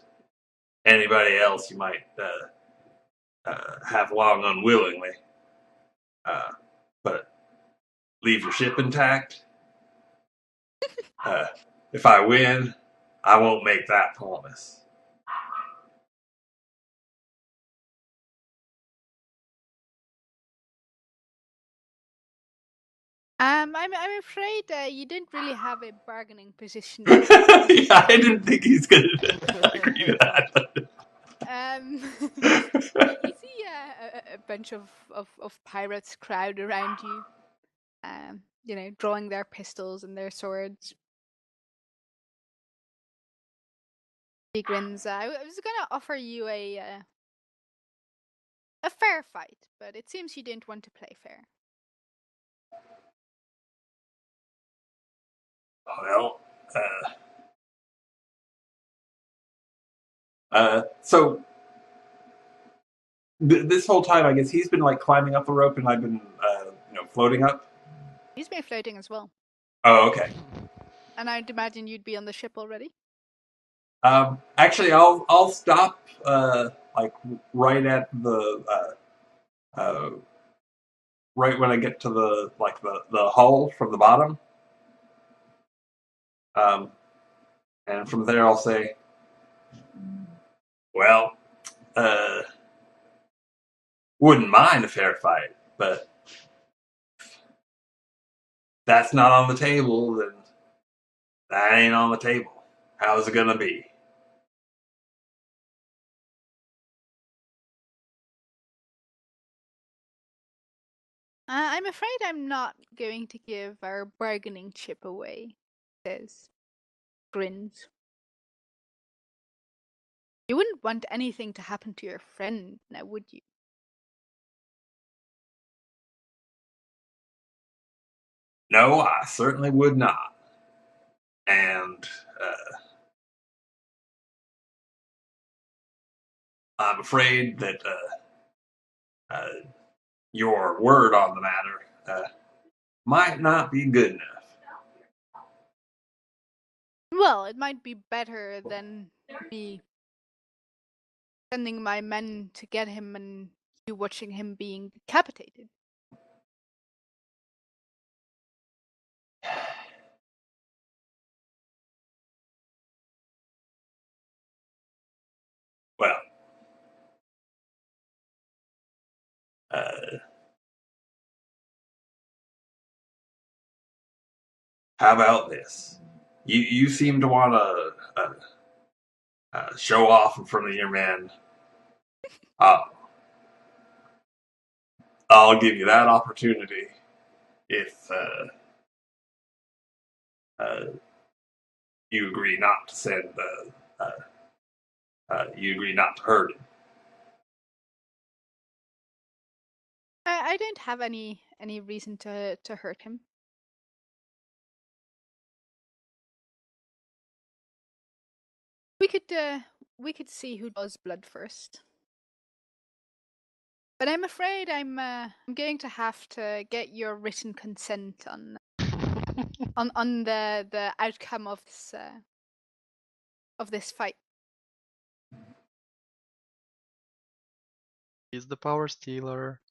anybody else you might have along unwillingly, but leave your ship intact. If I win, I won't make that promise. I'm afraid you didn't really have a bargaining position. Yeah, I didn't think he's gonna agree to that. You see a bunch of pirates crowd around you, drawing their pistols and their swords. He grins. I was gonna offer you a fair fight, but it seems you didn't want to play fair. Well, so this whole time, I guess he's been like climbing up the rope, and I've been, floating up. He's been floating as well. Oh, okay. And I'd imagine you'd be on the ship already. Actually, I'll stop like right at the right when I get to the hull from the bottom. And from there I'll say, well, wouldn't mind a fair fight, but if that's not on the table, then that ain't on the table. How's it gonna be? I'm afraid I'm not going to give our bargaining chip away, says. Grins. You wouldn't want anything to happen to your friend, now would you? No, I certainly would not. And I'm afraid that your word on the matter might not be good enough. Well, it might be better than me sending my men to get him and you watching him being decapitated. Well, how about this? You seem to want to show off in front of your men. I'll give you that opportunity if you agree not to send. You agree not to hurt him. I don't have any reason to hurt him. We could see who draws blood first. But I'm afraid I'm going to have to get your written consent on the outcome of this fight. He's the power stealer.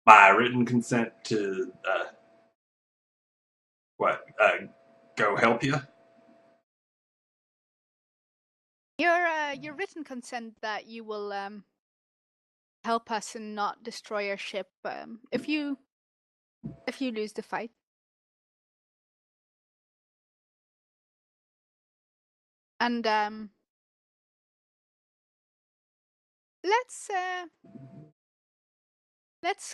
My written consent to go help you? Your written consent that you will help us and not destroy our ship if you lose the fight. And let's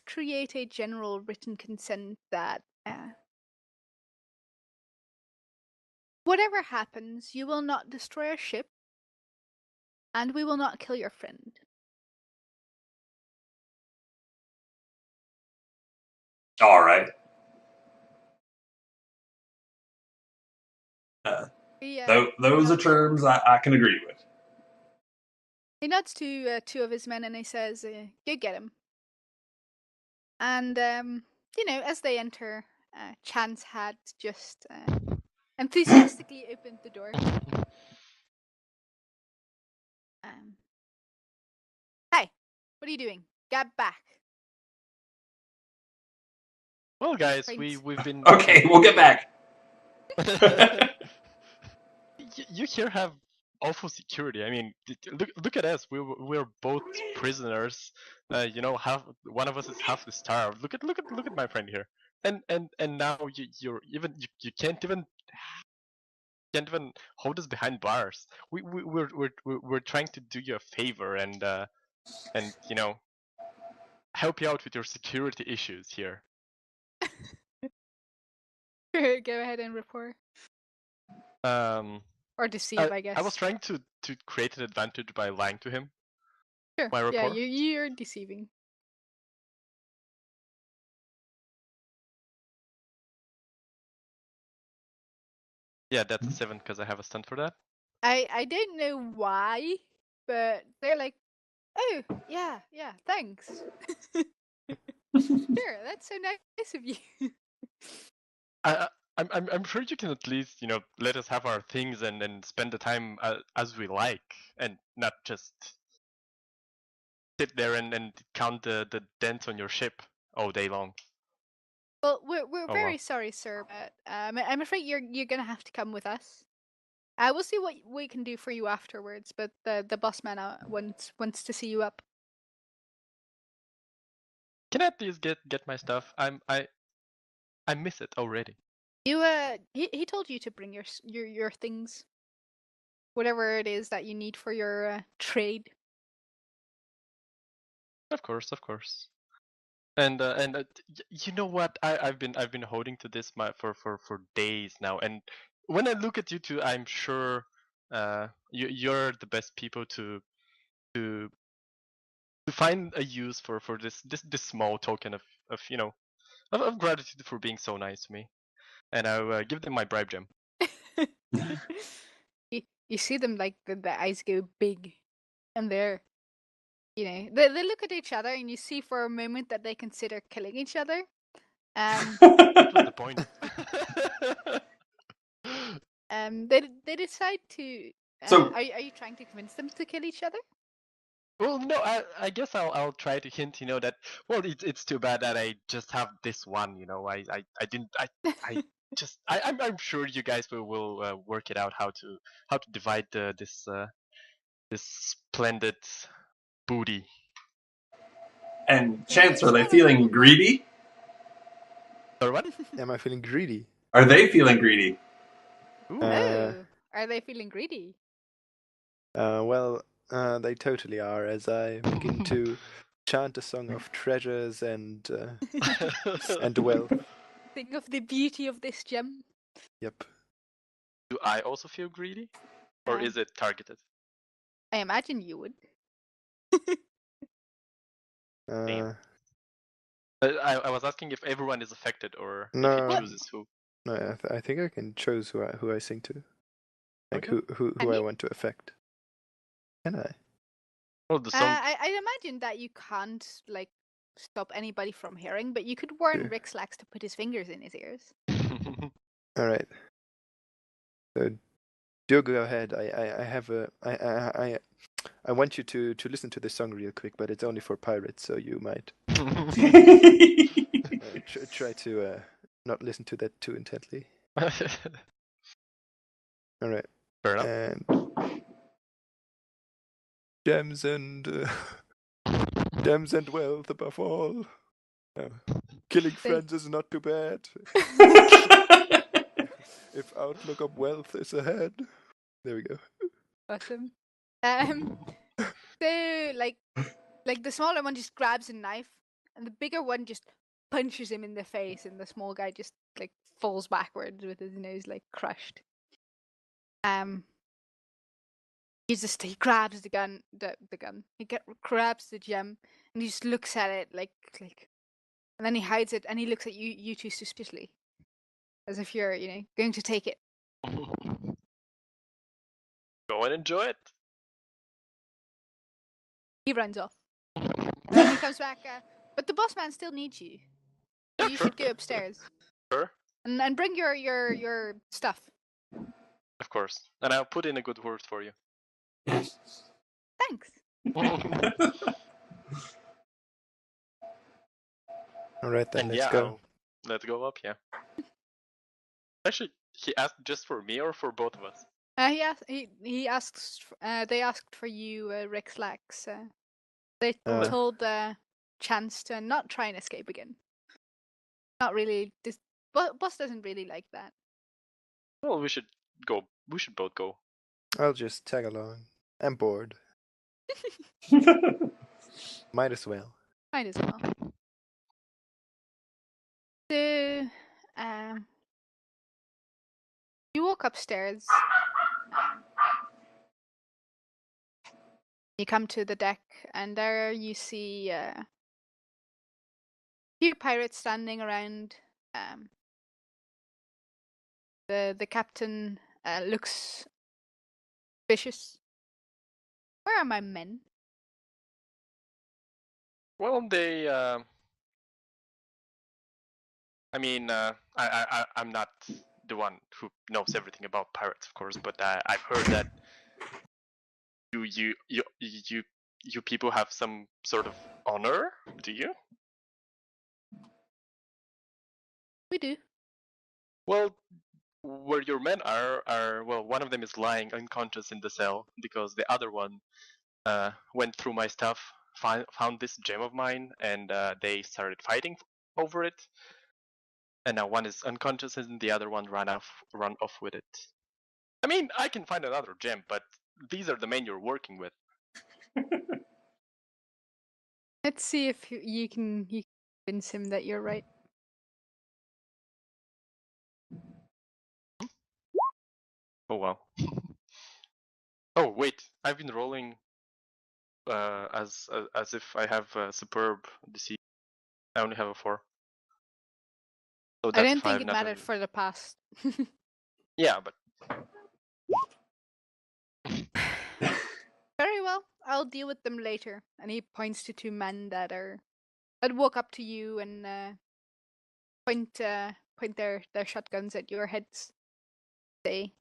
create a general written consent that whatever happens, you will not destroy our ship, and we will not kill your friend. All right. Those are terms I can agree with. He nods to two of his men and he says, "Go get him." And as they enter, Chance had just enthusiastically opened the door. Hey, what are you doing? Get back. Well, guys, Prince. we've been Okay, we'll get back. You here have awful security. I mean, look at us. We're both prisoners. Half one of us is half starved. Look at my friend here. And now you can't even hold us behind bars. We're trying to do you a favor and help you out with your security issues here. Go ahead and report. Or deceive, I guess. I was trying to create an advantage by lying to him. Sure. My Yeah, rapport? you're deceiving. Yeah, that's a 7 because I have a stunt for that. I don't know why, but they're like, oh yeah, thanks. Sure, that's so nice of you. I'm sure you can at least let us have our things and spend the time as we like and not just sit there and count the dents on your ship all day long. Well, we're very sorry, sir, but I'm afraid you're gonna have to come with us. We'll see what we can do for you afterwards, but the boss man wants to see you up. Can I please get my stuff? I miss it already. He told you to bring your things, whatever it is that you need for your trade. Of course. And you know what? I've been holding to this for days now, and when I look at you two, I'm sure you're the best people to find a use for this small token of gratitude for being so nice to me, and I'll give them my bribe gem. You see them like the eyes go big, and they're they look at each other, and you see for a moment that they consider killing each other. What was the point? They decide to. So- are you trying to convince them to kill each other? Well, no, I guess I'll try to hint, that, well, it's too bad that I just have this one, I didn't, I just, I'm sure you guys will work it out how to divide this splendid booty. And So Chance, are they smaller feeling one. greedy? Or what? Am I feeling greedy? Are they feeling greedy? Ooh. Oh, are they feeling greedy? Well, they totally are, as I begin to chant a song of treasures and wealth. Think of the beauty of this gem. Yep. Do I also feel greedy? Or Um, is it targeted? I imagine you would. Uh, I was asking if everyone is affected or if No. he chooses who. no, I think I can choose who I sing to, like Okay. who Can I you? want to affect. Can I? Well, the song. I imagine that you can't stop anybody from hearing, but you could warn Yeah. Rick Slacks to put his fingers in his ears. All right. So, do go ahead. I have a I want you to listen to this song real quick, but it's only for pirates, so you might try to not listen to that too intently. All right. Fair enough. And gems and wealth above all. Killing friends is not too bad. If outlook of wealth is ahead. There we go. Awesome. So the smaller one just grabs a knife, and the bigger one just punches him in the face, and the small guy just falls backwards with his nose crushed. He grabs the gun. He grabs the gem, and he just looks at it and then he hides it, and he looks at you two suspiciously, as if you're going to take it. Go and enjoy it. He runs off. Then he comes back, but the boss man still needs you. So Yeah, you sure. should go upstairs Sure. and bring your stuff. Of course. And I'll put in a good word for you. Thanks. All right, then And let's yeah, go. let's go up, yeah. Actually, he asked just for me or for both of us? He asks. They asked for you, Rick Slacks. They Oh. told Chance to not try and escape again. Not really. This boss doesn't really like that. Well, we should go. We should both go. I'll just tag along. I'm bored. Might as well. Might as well. So, you walk upstairs. You come to the deck, and there you see a few pirates standing around. The captain looks vicious. Where are my men? Well, they. I mean, I'm not the one who knows everything about pirates, of course, but I've heard that you people have some sort of honor. Do you? We do. Well, where your men are well, one of them is lying unconscious in the cell because the other one went through my stuff, found this gem of mine, and they started fighting over it. And now one is unconscious, and the other one run off with it. I mean, I can find another gem, but these are the men you're working with. Let's see if you can convince him that you're right. Oh well. Oh wait, I've been rolling as if I have a superb DC. I only have a 4. So I that's don't think 5, it not mattered a... for the past. Yeah, but Very well. I'll deal with them later. And he points to two men that walk up to you and point their shotguns at your heads. Say,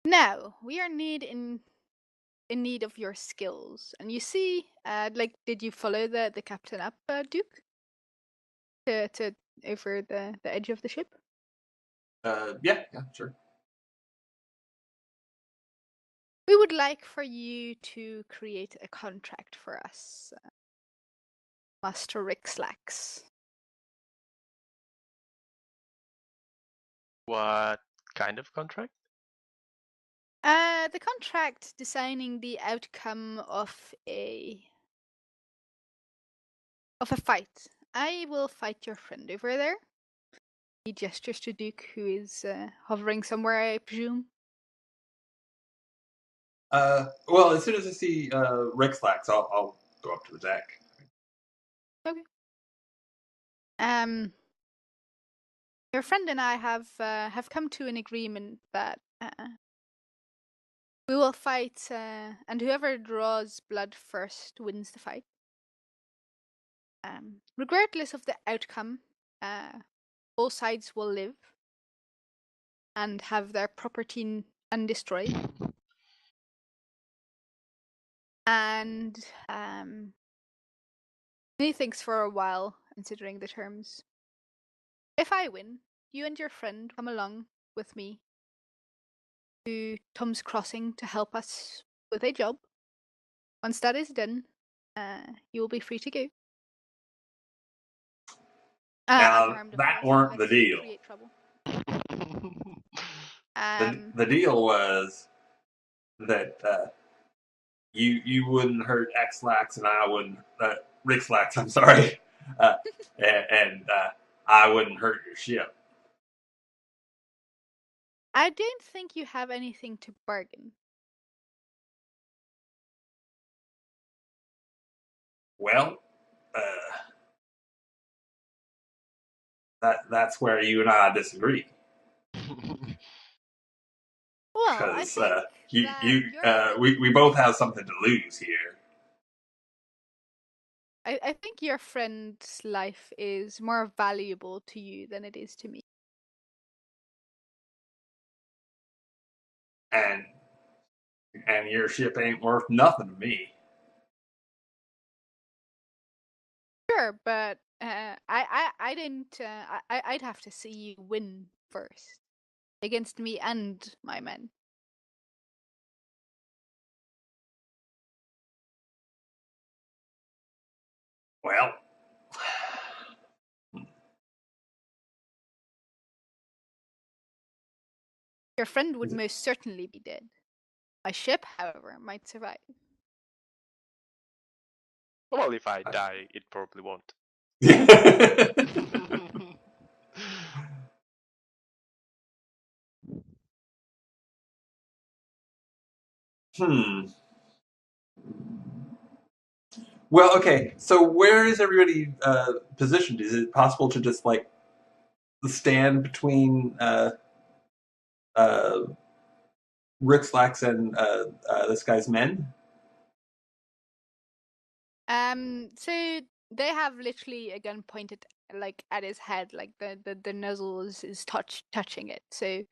now we are in need of your skills. And you see, did you follow the captain up, Duke, to over the edge of the ship? Yeah, sure. We would like for you to create a contract for us, Master Rixlax. What kind of contract? The contract designing the outcome of a fight. I will fight your friend over there. He gestures to Duke, who is hovering somewhere, I presume. Well, as soon as I see Rixlax, I'll go up to the deck. Okay. Your friend and I have come to an agreement that we will fight, and whoever draws blood first wins the fight. Regardless of the outcome, all sides will live and have their property undestroyed. And he thinks for a while, considering the terms. If I win, you and your friend come along with me to Tom's Crossing to help us with a job. Once that is done, you will be free to go. Now, Unharmed, of that course, weren't the unless you deal. create trouble. The deal was that you wouldn't hurt X-Lax and I wouldn't Rixlax, I'm sorry, and I wouldn't hurt your ship. I don't think you have anything to bargain. Well, that's where you and I disagree. Well, I Because think we both have something to lose here. I think your friend's life is more valuable to you than it is to me. And your ship ain't worth nothing to me. Sure, but I didn't. I'd have to see you win first against me and my men. Well, Your friend would most certainly be dead. My ship, however, might survive. Well, if I die, it probably won't. Well, okay. So where is everybody positioned? Is it possible to just like stand between Rixlax and this guy's men? So they have literally a gun pointed like at his head, like the nozzle is touching it. So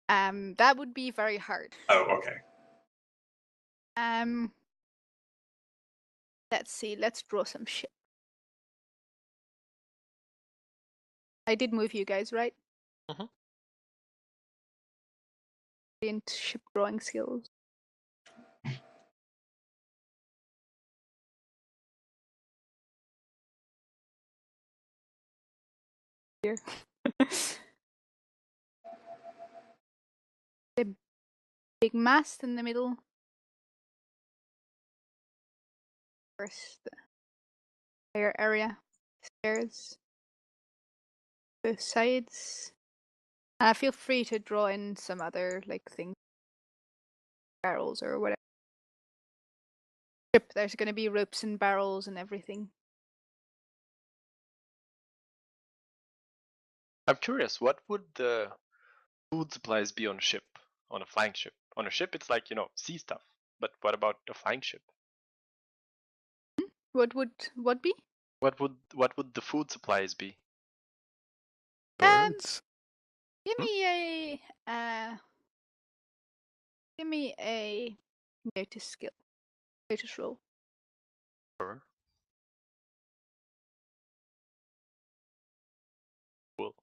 that would be very hard. Oh, okay. Let's see. Let's draw some shit. I did move you guys, right? Mhm. Brilliant ship drawing skills. Here. The big mast in the middle. First, the higher area. Stairs. Both sides. Feel free to draw in some other like things, barrels or whatever. Ship. There's going to be ropes and barrels and everything. I'm curious, what would the food supplies be on a ship, on a flying ship? On a ship, it's like, sea stuff. But what about a flying ship? What would be? What would the food supplies be? Birds. Give me a notice skill. Notice roll. Sure. Cool.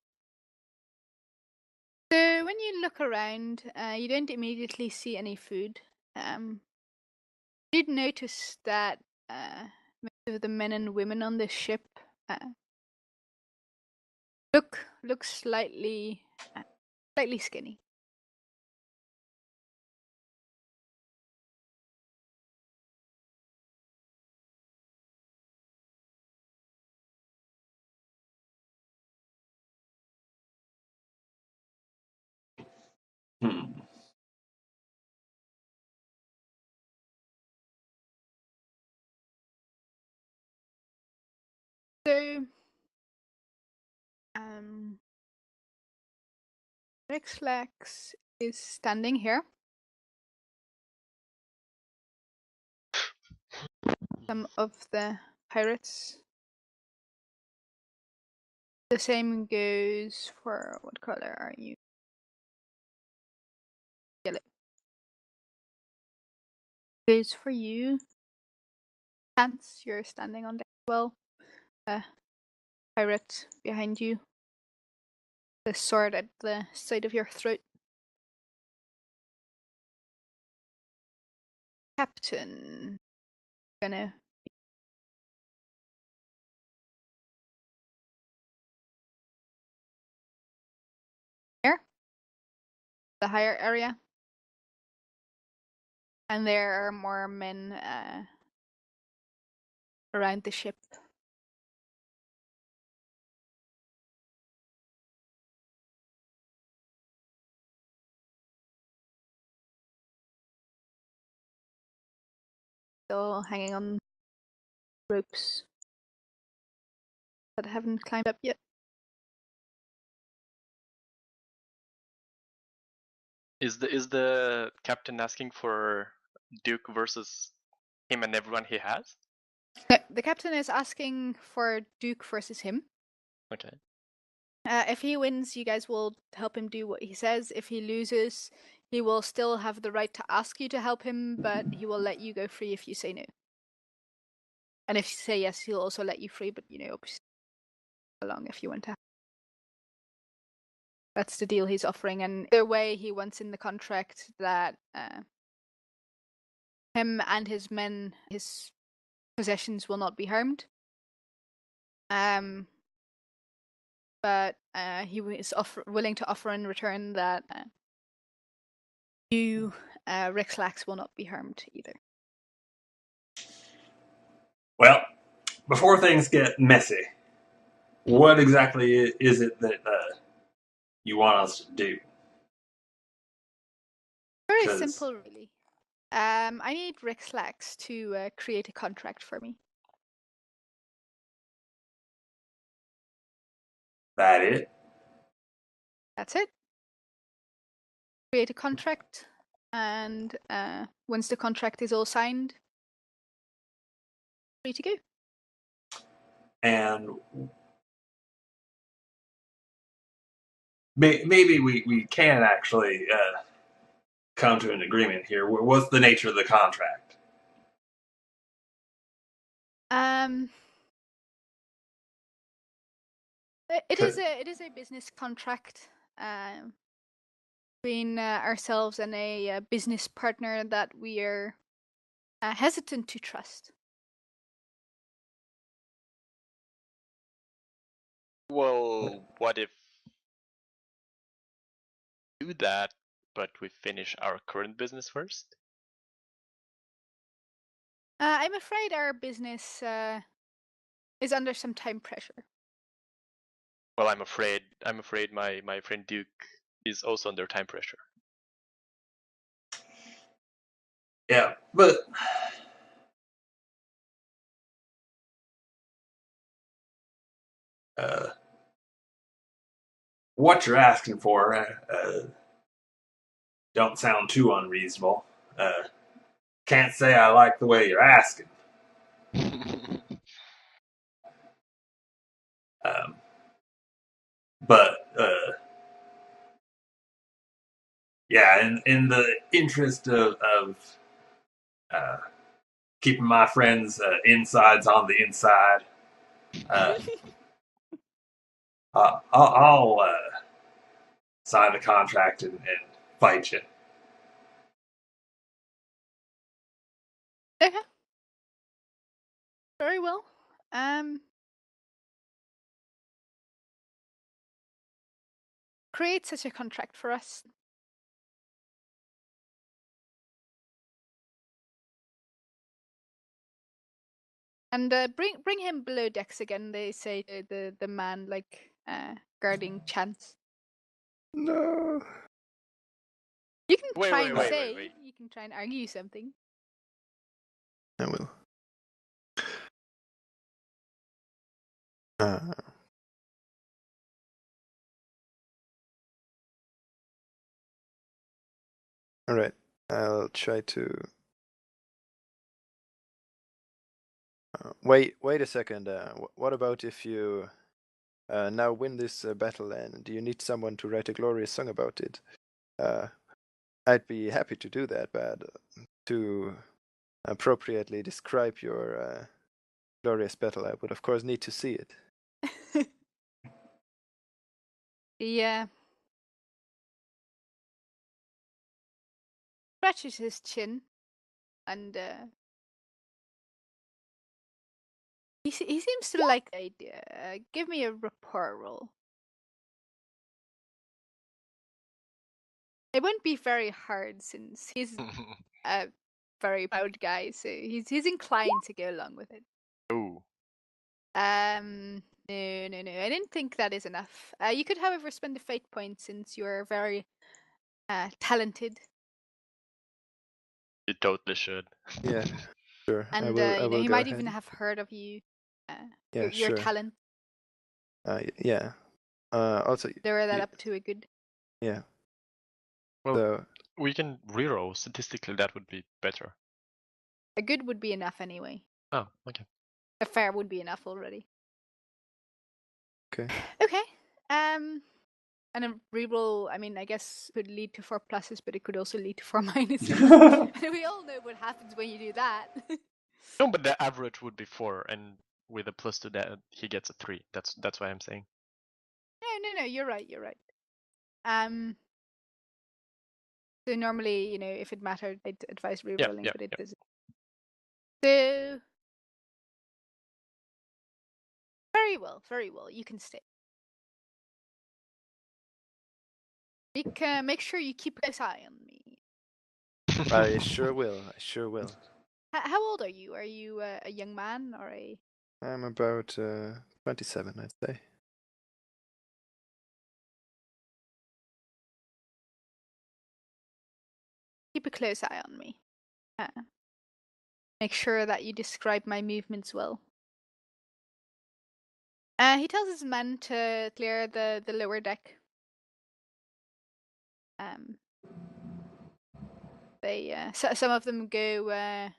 So when you look around, you don't immediately see any food. You did notice that most of the men and women on this ship look slightly skinny. Hmm. So, Rexlax is standing here. Some of the pirates. The same goes for, what color are you? Yellow. Goes for you. Pants, you're standing on deck as well. Pirate behind you. The sword at the side of your throat. Captain. Gonna. Here. The higher area. And there are more men around the ship. Still hanging on ropes that haven't climbed up yet. Is the captain asking for Duke versus him and everyone he has? No, the captain is asking for Duke versus him. Okay. If he wins, you guys will help him do what he says. If he loses, he will still have the right to ask you to help him, but he will let you go free if you say no. And if you say yes, he'll also let you free, but obviously along if you want to. That's the deal he's offering, and either way, he wants in the contract that him and his men, his possessions will not be harmed. But he is willing to offer in return that you, Rexlax, will not be harmed either. Well, before things get messy, what exactly is it that you want us to do? Very 'Cause simple, really. I need Rexlax to create a contract for me. that it? That's it. Create a contract, and once the contract is all signed, free to go. And maybe we can actually come to an agreement here. What's the nature of the contract? It is a business contract between ourselves and a business partner that we are hesitant to trust. Well, what if we do that, but we finish our current business first? I'm afraid our business is under some time pressure. Well, I'm afraid my friend Duke is also under time pressure. Yeah, but what you're asking for don't sound too unreasonable. can't say I like the way you're asking. But yeah, in the interest of keeping my friends' insides on the inside, I'll sign the contract and fight you. Okay. Very well. Create such a contract for us. And bring him below decks again. They say to the man like guarding Chance. No. You can Wait, try wait, and wait, say. wait. You can try and argue something. I will. All right. I'll try to. Wait a second. What about if you now win this battle and you need someone to write a glorious song about it? I'd be happy to do that, but to appropriately describe your glorious battle, I would of course need to see it. Yeah. Scratches his chin, and he seems to like the idea. Give me a rapport roll. It won't be very hard since he's a very proud guy, so he's inclined to go along with it. Ooh. No. I didn't think that is enough. You could, however, spend the fate point since you're very talented. You totally should. Yeah, sure. And I will he go might ahead. even have heard of you. Yeah, your sure. talent. Yeah. Also, Lower that up to a good. yeah. Well, So we can reroll. Statistically, that would be better. A good would be enough anyway. Oh, okay. A fair would be enough already. okay. Okay. And a reroll, I mean, I guess could lead to 4 pluses, but it could also lead to 4 minuses. And we all know what happens when you do that. No, but the average would be 4, and with a plus to that, he gets a 3. That's why I'm saying. No, you're right. So normally, if it mattered, I'd advise rerolling, but it doesn't. So very well. You can stay. Make sure you keep a close eye on me. I sure will. How old are you? Are you a young man or a? I'm about 27, I'd say. Keep a close eye on me. Make sure that you describe my movements well. He tells his men to clear the lower deck. Some of them go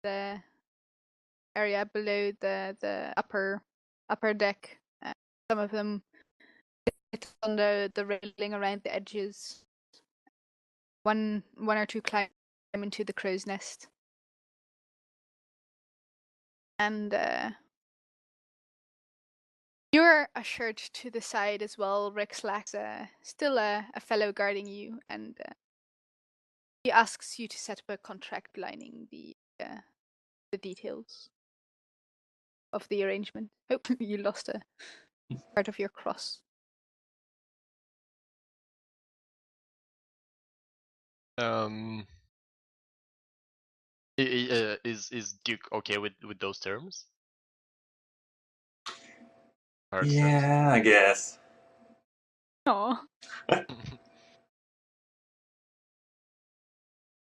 the area below the upper deck. Some of them sit on the railing around the edges. One or two climb into the crow's nest. And you're ushered to the side as well. Rexlax, still a fellow guarding you, and he asks you to set up a contract lining the details of the arrangement. Oh, you lost a part of your cross. Is Duke okay with those terms? Hard Yeah, I guess. Oh.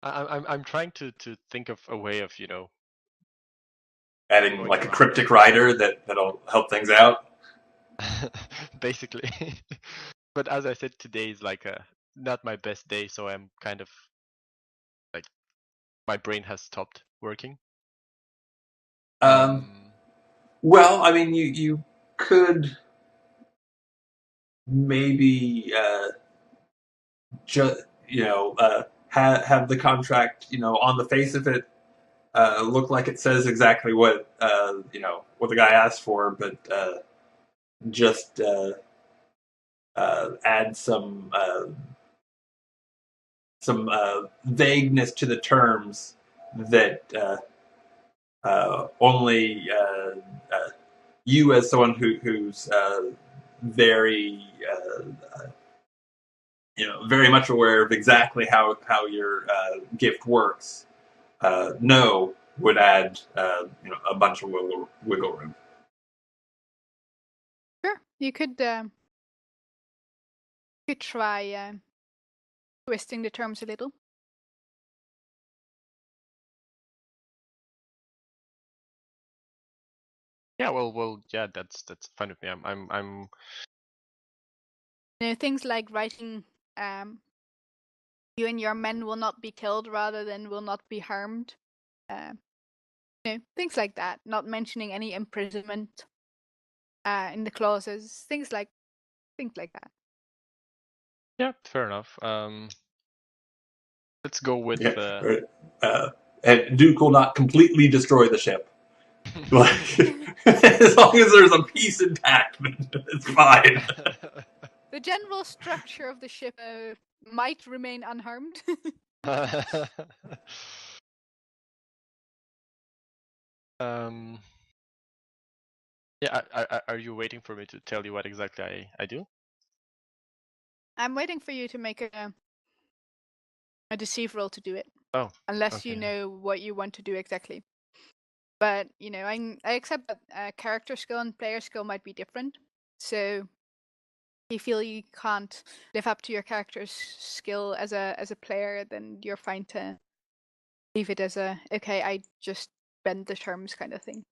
I'm trying to think of a way of Adding going like a around cryptic writer that'll help things out. basically. But as I said, today is like not my best day, so I'm kind of like my brain has stopped working. Well, I mean, you could maybe just have the contract, on the face of it, look like it says exactly what what the guy asked for, but just add some vagueness to the terms that only you, as someone who's very very much aware of exactly how your gift works, know would add a bunch of wiggle room. Sure, you could try twisting the terms a little. Yeah, well, yeah, that's fine with me. I'm things like writing, you and your men will not be killed rather than will not be harmed. Things like that. Not mentioning any imprisonment in the clauses. Things like that. Yeah, fair enough. Let's go with. And Duke will not completely destroy the ship. Like, as long as there's a piece intact, it's fine. The general structure of the ship might remain unharmed. Yeah, are you waiting for me to tell you what exactly I do? I'm waiting for you to make a deceive roll to do it. Oh, unless okay. you know what you want to do exactly. But I accept that character skill and player skill might be different. So if you feel you can't live up to your character's skill as a player, then you're fine to leave it as okay, I just bend the terms kind of thing.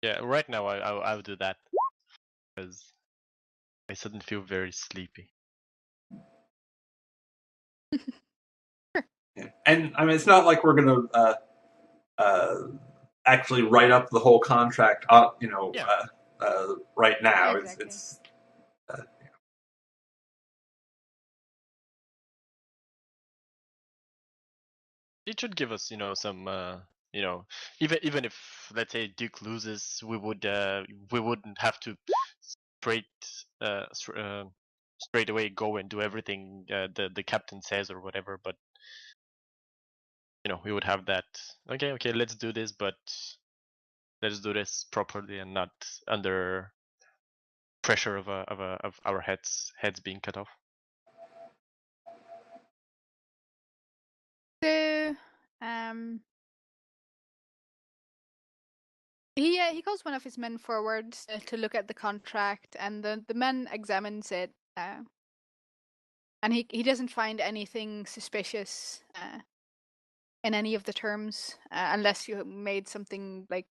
Yeah, right now I'll do that because I suddenly feel very sleepy. Sure. Yeah. And I mean, it's not like we're gonna actually write up the whole contract, right now. Yeah, exactly. It's It should give us, some, even if, let's say, Duke loses, we wouldn't have to straight away go and do everything the captain says or whatever. But we would have that. Okay, let's do this, but let's do this properly and not under pressure of our heads being cut off. So he calls one of his men forward to look at the contract, and the man examines it, and he doesn't find anything suspicious in any of the terms, unless you made something like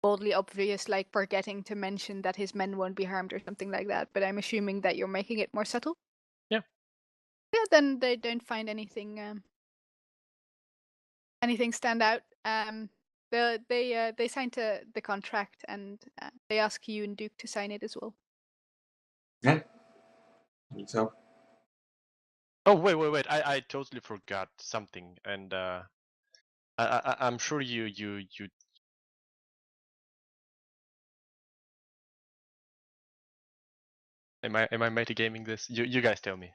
boldly obvious, like forgetting to mention that his men won't be harmed or something like that. But I'm assuming that you're making it more subtle. Yeah. Yeah. Then they don't find anything stand out. They signed the contract, and they ask you and Duke to sign it as well. yeah. So. Oh wait! I totally forgot something, and I'm sure you. Am I metagaming this? You guys tell me.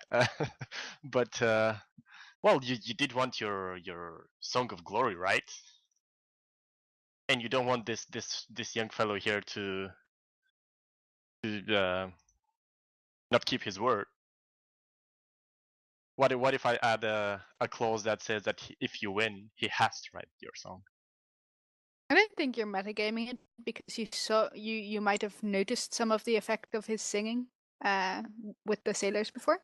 But well, you did want your Song of Glory, right? And you don't want this young fellow here to not keep his word. What if I add a clause that says that if you win, he has to write your song? I don't think you're metagaming it, because you might have noticed some of the effect of his singing with the sailors before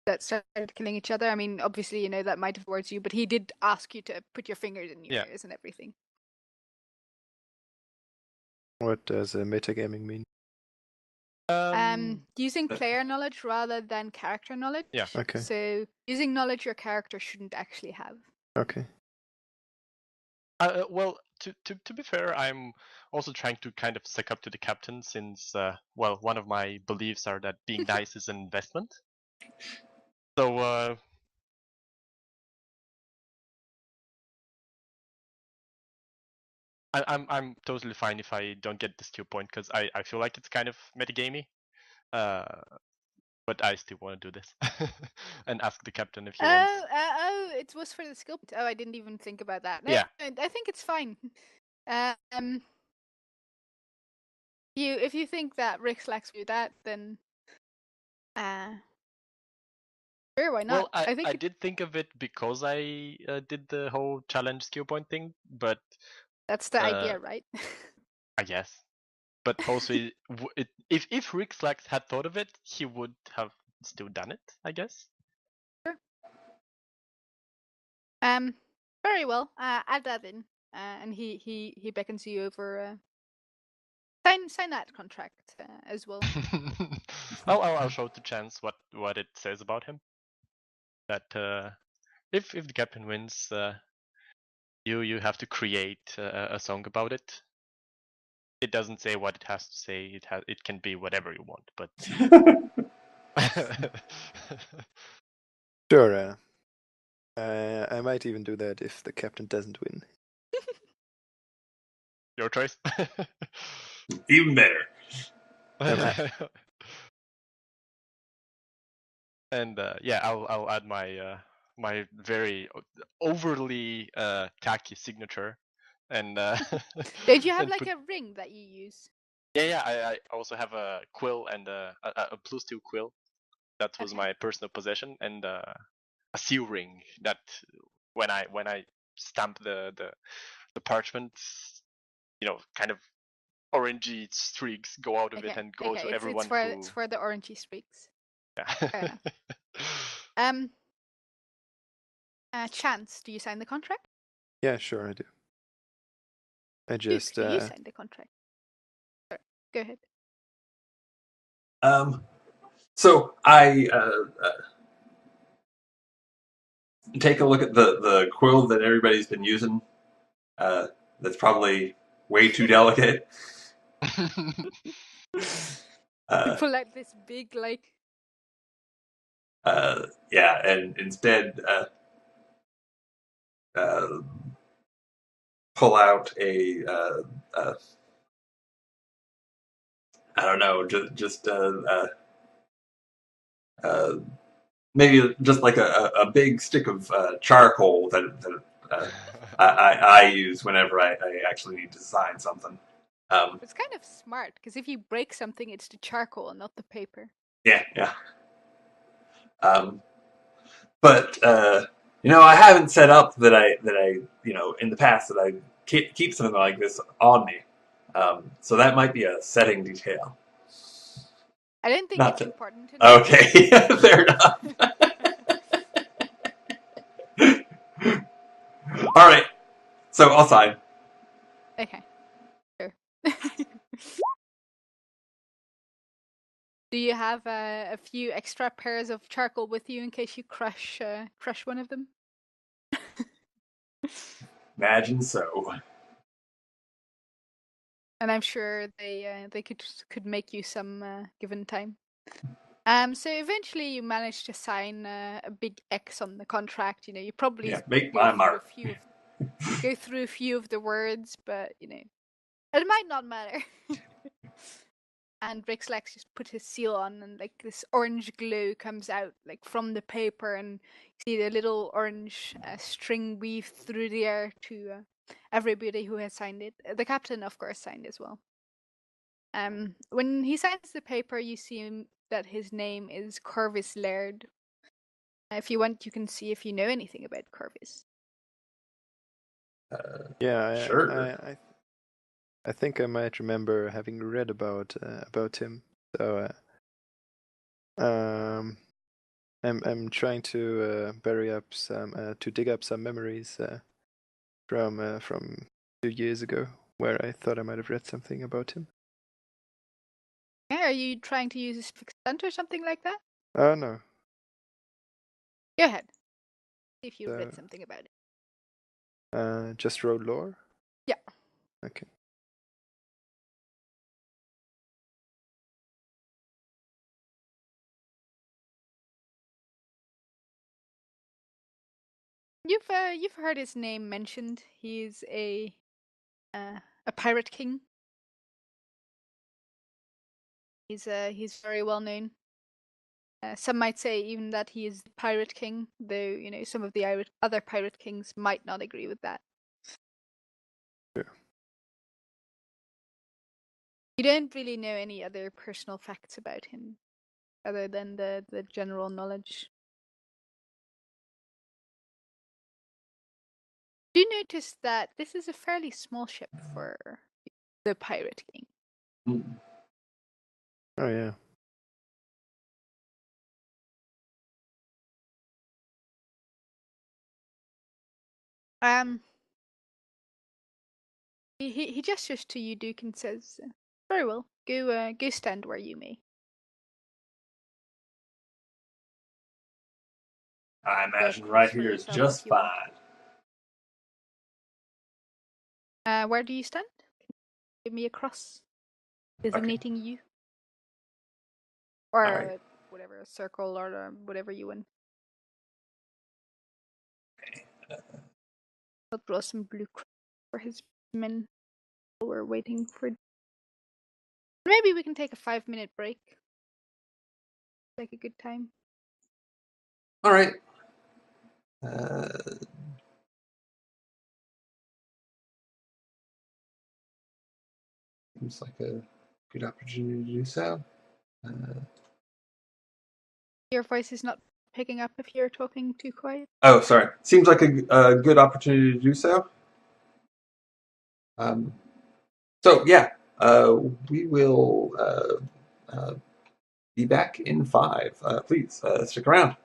that started killing each other. I mean, obviously, that might have towards you, but he did ask you to put your fingers in your ears and everything. What does metagaming mean? Using player knowledge rather than character knowledge. Yeah. Okay. So using knowledge your character shouldn't actually have. Okay. Well, to be fair, I'm also trying to kind of suck up to the captain since, well, one of my beliefs are that being nice is an investment. So, I'm totally fine if I don't get the skill point because I feel like it's kind of metagamey. But I still want to do this and ask the captain if he wants. It was for the skill point. Oh, I didn't even think about that. No, Yeah. I think it's fine. If you think that Rick Slacks will do that, then sure, why not? Well, I think did think of it because I did the whole challenge skill point thing, but that's the idea, right? I guess. But also, if Rick Slacks had thought of it, he would have still done it, I guess. Sure. Very well. Add that in, and he beckons you over. Sign that contract as well. I'll show to Chance what it says about him. That if the captain wins, you have to create a song about it. It doesn't say what it has to say. It can be whatever you want, but Sure. I might even do that if the captain doesn't win. your choice. Even better. And yeah, I'll add my my very overly tacky signature. And Don't you have and like a ring that you use? Yeah, I also have a quill and a blue steel quill. That was my personal possession, and a seal ring that when I stamp the parchment, kind of orangey streaks go out of it and go to everyone who. It's for the orangey streaks. Yeah. Chance, do you sign the contract? Yeah, sure, I do. I just. You signed the contract. Sorry, go ahead. So I take a look at the quill that everybody's been using. That's probably way too delicate. You pull out this big, like. Yeah, and instead pull out a I don't know, just maybe just like a big stick of charcoal that I use whenever I actually need to design something. It's kind of smart because if you break something, it's the charcoal and not the paper. Yeah. But I haven't set up that I in the past that I keep something like this on me. So that might be a setting detail. I don't think it's important to know. Okay, fair enough. All right, so I'll sign. Okay, sure. Do you have a few extra pairs of charcoal with you in case you crush one of them? Imagine so. And I'm sure they could make you some given time. So eventually you manage to sign a big X on the contract. You probably make my mark. Go through a few of the words, but it might not matter. And Rick Slacks just put his seal on, and like this orange glow comes out like from the paper, and you see the little orange string weave through the air to everybody who has signed it. The captain, of course, signed as well. When he signs the paper, you see that his name is Corvus Laird. If you want, you can see if you know anything about Corvus. Yeah, sure. I think I might remember having read about him. So I'm trying to dig up some memories from 2 years ago where I thought I might have read something about him. Yeah, you trying to use a specific stunt or something like that? No. Go ahead. See if you read something about it. Just roll lore? Yeah. Okay. You've heard his name mentioned. He's a pirate king. He's very well known. Some might say even that he is the pirate king, though some of the other pirate kings might not agree with that. Yeah. You don't really know any other personal facts about him, other than the general knowledge. Do notice that this is a fairly small ship for the pirate king. Mm. Oh yeah. He gestures to you, Duke, and says, "Very well. Go stand where you may." I imagine Cross right for here is yourself just if you want. fine. Where do you stand? Give me a cross designating you, or Alright. whatever, a circle or whatever you want. I'll draw some blue cross for his men while we're waiting for. Maybe we can take a 5-minute break. Like a good time. All right. Seems like a good opportunity to do so. Your voice is not picking up if you're talking too quiet. Oh, sorry. Seems like a good opportunity to do so. So yeah, we will be back in 5. Please stick around.